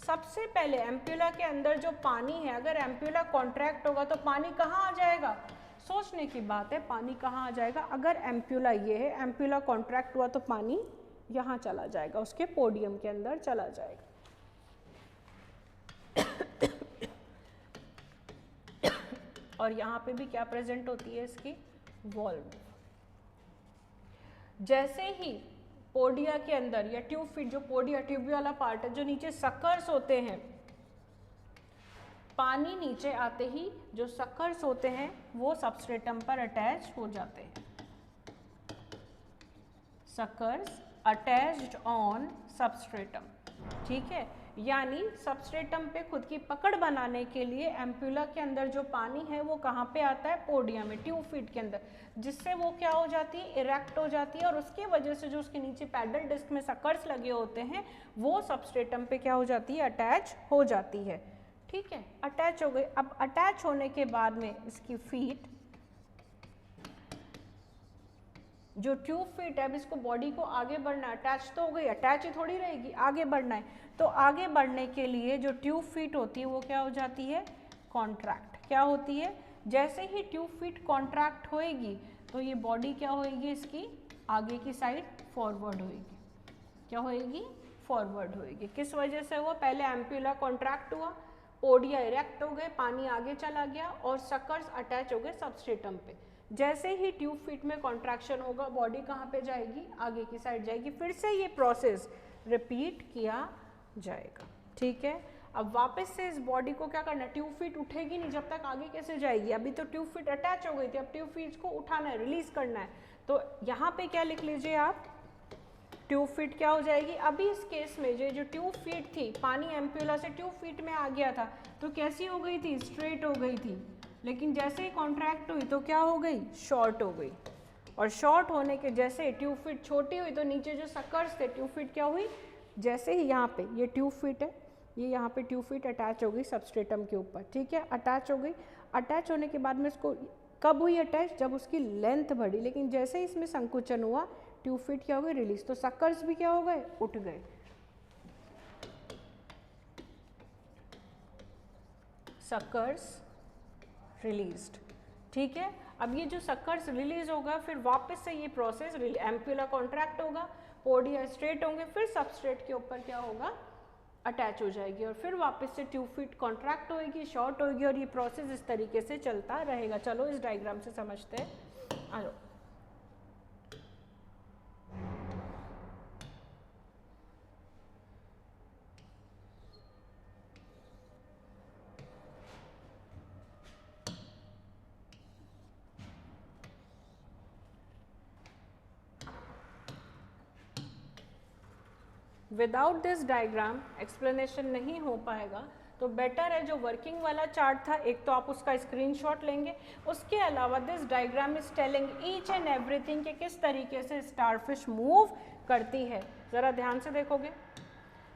Speaker 1: सबसे पहले एम्प्यूला के अंदर जो पानी है, अगर एम्प्यूला कॉन्ट्रैक्ट होगा तो पानी कहाँ आ जाएगा, सोचने की बात है, पानी कहाँ आ जाएगा। अगर एम्प्यूला ये है, एम्प्यूला कॉन्ट्रैक्ट हुआ तो पानी यहाँ चला जाएगा, उसके पोडियम के अंदर चला जाएगा। और यहाँ पे भी क्या प्रेजेंट होती है इसकी, वॉल्व। जैसे ही पोडिया के अंदर या ट्यूब फिट, जो पोडिया ट्यूब वाला पार्ट है, जो नीचे सकर्स होते हैं, पानी नीचे आते ही जो सकर्स होते हैं वो सबस्ट्रेटम पर अटैच हो जाते हैं। सकर्स अटैच्ड ऑन सबस्ट्रेटम, ठीक है। यानी सबस्ट्रेटम पे खुद की पकड़ बनाने के लिए एम्प्यूला के अंदर जो पानी है वो कहाँ पे आता है, पोडिया में, ट्यूब फिट के अंदर, जिससे वो क्या हो जाती है, इरेक्ट हो जाती है, और उसकी वजह से जो उसके नीचे पैडल डिस्क में सकर्स लगे होते हैं वो सबस्ट्रेटम पे क्या हो जाती है, अटैच हो जाती है, ठीक है। अटैच हो गई। अब अटैच होने के बाद में इसकी फीट, जो ट्यूब फिट है, अब इसको बॉडी को आगे बढ़ना है, अटैच तो हो गई, अटैच ही थोड़ी रहेगी, आगे बढ़ना है, तो आगे बढ़ने के लिए जो ट्यूब फिट होती है वो क्या हो जाती है, कॉन्ट्रैक्ट। क्या होती है, जैसे ही ट्यूब फिट कॉन्ट्रैक्ट होएगी तो ये बॉडी क्या होएगी, इसकी आगे की साइड फॉरवर्ड होएगी। क्या होएगी, फॉरवर्ड होएगी। किस वजह से हुआ, पहले एम्प्यूला कॉन्ट्रैक्ट हुआ, पोडिया इरेक्ट हो गए, पानी आगे चला गया, और सकर्स अटैच हो गए सबस्ट्रेटम पे। जैसे ही ट्यूब फिट में कॉन्ट्रैक्शन होगा, बॉडी कहाँ पे जाएगी, आगे की साइड जाएगी, फिर से ये प्रोसेस रिपीट किया जाएगा, ठीक है। अब वापस से इस बॉडी को क्या करना है, ट्यूब फिट उठेगी नहीं जब तक, आगे कैसे जाएगी, अभी तो ट्यूब फिट अटैच हो गई थी, अब ट्यूब फिट को उठाना है, रिलीज करना है, तो यहाँ पे क्या लिख लीजिए आप, ट्यूब फिट क्या हो जाएगी। अभी इस केस में जो ट्यूब फिट थी, पानी एम्प्यूला से ट्यूब फिट में आ गया था, तो कैसी हो गई थी, स्ट्रेट हो गई थी, लेकिन जैसे ही कॉन्ट्रैक्ट हुई तो क्या हो गई, शॉर्ट हो गई, और शॉर्ट होने के जैसे ट्यूब फिट छोटी हुई तो नीचे जो सकर्स थे, ट्यूब फिट क्या हुई, जैसे ही यहाँ पे ये ट्यूब फिट है, ये यहाँ पे ट्यूब फिट अटैच हो गई सबस्ट्रेटम के ऊपर, ठीक है, अटैच हो गई। अटैच होने के बाद में इसको कब हुई अटैच, जब उसकी लेंथ बढ़ी, लेकिन जैसे ही इसमें संकुचन हुआ ट्यूब फिट क्या हो गई, रिलीज, तो सकर्स भी क्या हो गए, उठ गए। सकर्स रिलीज्ड, ठीक है। अब ये जो सकर्स रिलीज होगा, फिर वापस से ये प्रोसेस, एम्प्यूला कॉन्ट्रैक्ट होगा, पोडिया स्ट्रेट होंगे, फिर सबस्ट्रेट के ऊपर क्या होगा, अटैच हो जाएगी, और फिर वापस से ट्यूब फिट कॉन्ट्रैक्ट होएगी, शॉर्ट होएगी, और ये प्रोसेस इस तरीके से चलता रहेगा। चलो इस डायग्राम से समझते हैं, आ जाओ। विदाउट दिस डायग्राम एक्सप्लेनेशन नहीं हो पाएगा, तो बेटर है जो वर्किंग वाला चार्ट था, एक तो आप उसका स्क्रीनशॉट लेंगे, उसके अलावा this diagram is telling each and everything कि किस तरीके से स्टारफिश मूव करती है। ज़रा ध्यान से देखोगे,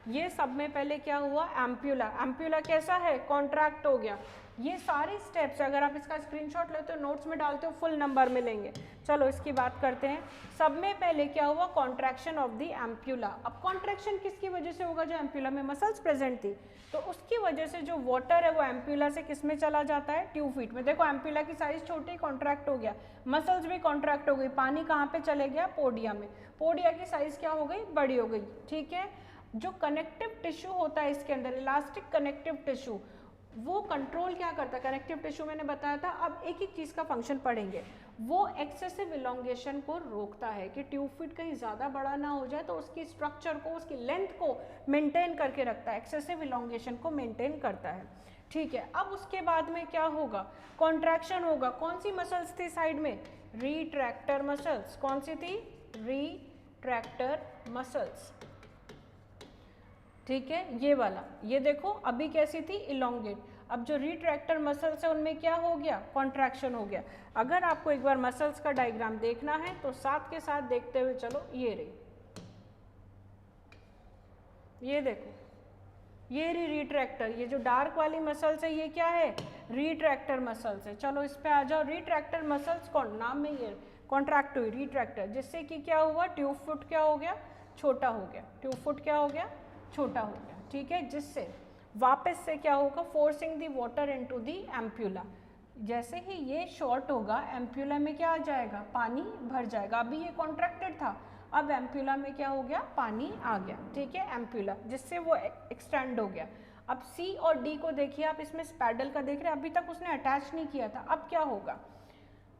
Speaker 1: ये सब में पहले क्या हुआ, एम्प्यूला। एम्प्यूला कैसा है, कॉन्ट्रैक्ट हो गया। ये सारे स्टेप्स अगर आप इसका स्क्रीनशॉट लेते हो, नोट्स में डालते हो, फुल नंबर मिलेंगे। चलो इसकी बात करते हैं। सब में पहले क्या हुआ, कॉन्ट्रैक्शन ऑफ द एम्प्यूला। अब कॉन्ट्रैक्शन किसकी वजह से होगा, जो एम्प्यूला में मसल्स प्रेजेंट थी, तो उसकी वजह से जो वाटर है वो एम्प्यूला से किस में चला जाता है, ट्यूब फीट में। देखो एम्प्यूला की साइज छोटी, कॉन्ट्रैक्ट हो गया, मसल्स भी कॉन्ट्रैक्ट हो गई, पानी कहाँ पे चले गया, पोडिया में। पोडिया की साइज क्या हो गई, बड़ी हो गई। ठीक है, जो कनेक्टिव टिश्यू होता है इसके अंदर, इलास्टिक कनेक्टिव टिश्यू, वो कंट्रोल क्या करता है, कनेक्टिव टिश्यू मैंने बताया था। अब एक एक चीज़ का फंक्शन पढ़ेंगे। वो एक्सेसिव इलोंगेशन को रोकता है कि ट्यूब फीट कहीं ज़्यादा बड़ा ना हो जाए, तो उसकी स्ट्रक्चर को, उसकी लेंथ को मेंटेन करके रखता है, एक्सेसिव इलोंगेशन को मेंटेन करता है। ठीक है, अब उसके बाद में क्या होगा, कॉन्ट्रैक्शन होगा। कौन सी मसल्स थी साइड में, रिट्रैक्टर मसल्स। कौन सी थी, रिट्रैक्टर मसल्स। ठीक है, ये वाला, ये देखो अभी कैसी थी, इलोंगेट। अब जो रिट्रैक्टर मसल्स है उनमें क्या हो गया, कॉन्ट्रैक्शन हो गया। अगर आपको एक बार मसल्स का डायग्राम देखना है तो साथ के साथ देखते हुए चलो, ये रही, ये देखो, ये रही रिट्रैक्टर। ये जो डार्क वाली मसल्स है ये क्या है, रिट्रैक्टर मसल्स है। चलो इस पे आ जाओ। रिट्रैक्टर मसल्स कौन, नाम में ये कॉन्ट्रैक्ट हुई रिट्रैक्टर, जिससे कि क्या हुआ, ट्यूब फुट क्या हो गया, छोटा हो गया। ट्यूब फुट क्या हो गया, छोटा हो गया। ठीक है, जिससे वापस से क्या होगा, forcing the water into the ampulla. जैसे ही ये शॉर्ट होगा, एम्प्यूला में क्या आ जाएगा, पानी भर जाएगा। अभी ये कॉन्ट्रैक्टेड था, अब एम्प्यूला में क्या हो गया, पानी आ गया। ठीक है, एम्प्यूला, जिससे वो एक्सटेंड हो गया। अब सी और डी को देखिए आप, इसमें स्पैडल का देख रहे हैं, अभी तक उसने अटैच नहीं किया था। अब क्या होगा,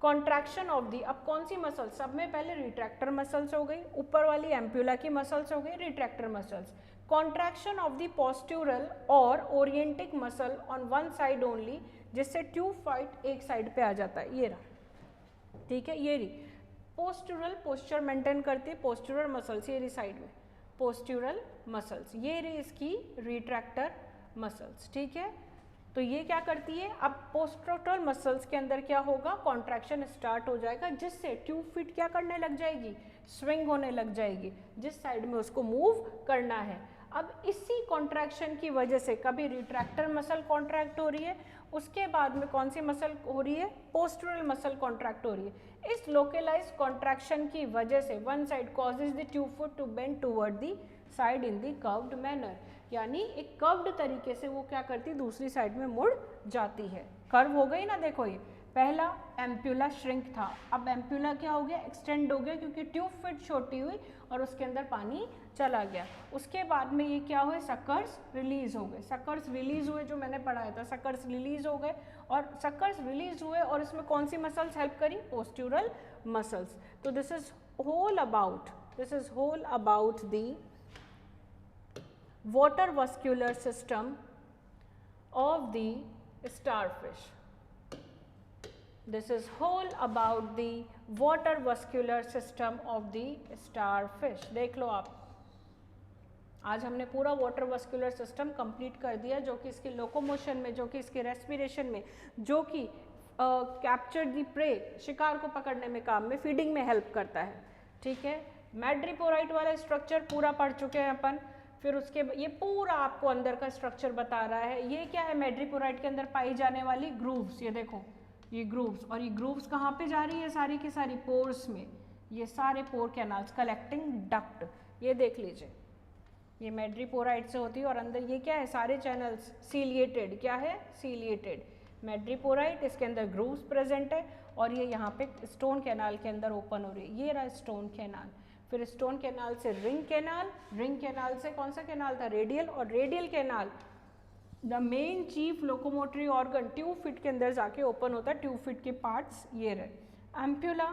Speaker 1: कॉन्ट्रैक्शन ऑफ दी। अब कौन सी मसल, सब में पहले रिट्रैक्टर मसल्स हो गई, ऊपर वाली एम्प्यूला की मसल्स हो गई retractor muscles. Contraction of the postural और orientic muscle on one side only, जिससे ट्यूब फाइट एक साइड पे आ जाता है। ये रहा, ठीक है, ये रही पोस्ट्यूरल, पोस्चर मेंटेन करती है पोस्ट्यूरल मसल्स, ये रही साइड में पोस्ट्यूरल मसल्स, ये रही इसकी रिट्रैक्टर मसल्स। ठीक है, तो ये क्या करती है, अब पोस्ट्रोटल मसल्स के अंदर क्या होगा, कॉन्ट्रैक्शन स्टार्ट हो जाएगा, जिससे ट्यूब फीट क्या करने लग जाएगी, स्विंग होने लग जाएगी, जिस साइड में उसको मूव करना है। अब इसी कॉन्ट्रैक्शन की वजह से कभी रिट्रैक्टर मसल कॉन्ट्रैक्ट हो रही है, उसके बाद में कौन सी मसल हो रही है, पोस्टरल मसल कॉन्ट्रैक्ट हो रही है। इस लोकलाइज कॉन्ट्रैक्शन की वजह से one side causes the tube foot to bend toward the side in the curved manner, यानी एक कर्व्ड तरीके से वो क्या करती है, दूसरी साइड में मुड़ जाती है। कर्व हो गई ना, देखो ये पहला एम्प्यूला श्रिंक था, अब एम्प्यूला क्या हो गया, एक्सटेंड हो गया, क्योंकि ट्यूब फिट छोटी हुई और उसके अंदर पानी चला गया। उसके बाद में ये क्या हुए, सक्कर्स रिलीज हो गए। सक्कर्स रिलीज हुए, जो मैंने पढ़ाया था, सक्कर्स रिलीज हो गए, और सक्कर्स रिलीज हुए और इसमें कौन सी मसल्स हेल्प करी, पोस्ट्यूरल मसल्स। तो this is whole about the water vascular system of the starfish. This is whole about the water vascular system of the starfish. देख लो आप, आज हमने पूरा वाटर वस्कुलर सिस्टम कंप्लीट कर दिया, जो कि इसके लोकोमोशन में, जो कि इसके रेस्पिरेशन में, जो कि कैप्चर दी प्रे, शिकार को पकड़ने में, काम में, फीडिंग में हेल्प करता है। ठीक है, मैड्रिपोराइट वाला स्ट्रक्चर पूरा पढ़ चुके हैं अपन। फिर उसके ये पूरा आपको अंदर का स्ट्रक्चर बता रहा है। ये क्या है, मैड्रिपोराइट के अंदर पाई जाने वाली ग्रूव्स, ये देखो ये ग्रूव्स, और ये ग्रूव्स कहाँ पे जा रही है, सारी की सारी पोर्स में, ये सारे पोर कैनाल्स, कलेक्टिंग डक्ट, ये देख लीजिए, ये मैड्रिपोराइट से होती है। और अंदर ये क्या है, सारे चैनल्स सीलिएटेड, क्या है, सीलिएटेड मैड्रिपोराइट, इसके अंदर ग्रूव्स प्रेजेंट है, और ये यहाँ पे स्टोन कैनाल के अंदर ओपन हो रही है, ये रहा स्टोन कैनाल। फिर स्टोन कैनाल से रिंग कैनाल, रिंग कैनाल से कौन सा कैनाल था, रेडियल, और radial canal the main chief locomotory organ tube fit के अंदर जाके ओपन होता है। ट्यूब फिट के पार्ट्स ये रहे, एम्प्यूला,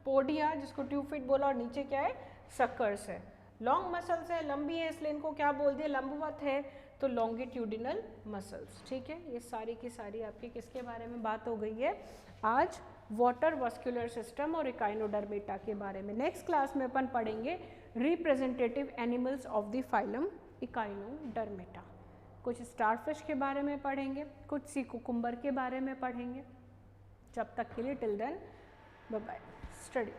Speaker 1: पोडिया जिसको ट्यूब फिट बोला, और नीचे क्या है, सक्कर्स है। लॉन्ग मसल्स है, लंबी है, इसलिए इनको क्या बोल दिया, लंबवत है, तो लॉन्गिट्यूडिनल मसल्स। ठीक है, ये सारी की सारी आपकी किसके बारे में बात हो गई है आज, वाटर वस्कुलर सिस्टम और इकाइनोडर्मेटा के बारे में। नेक्स्ट क्लास में अपन पढ़ेंगे representative animals of the phylum Echinodermata. कुछ स्टारफिश के बारे में पढ़ेंगे, कुछ सी कुकुम्बर के बारे में पढ़ेंगे। जब तक के लिए till then bye bye, study.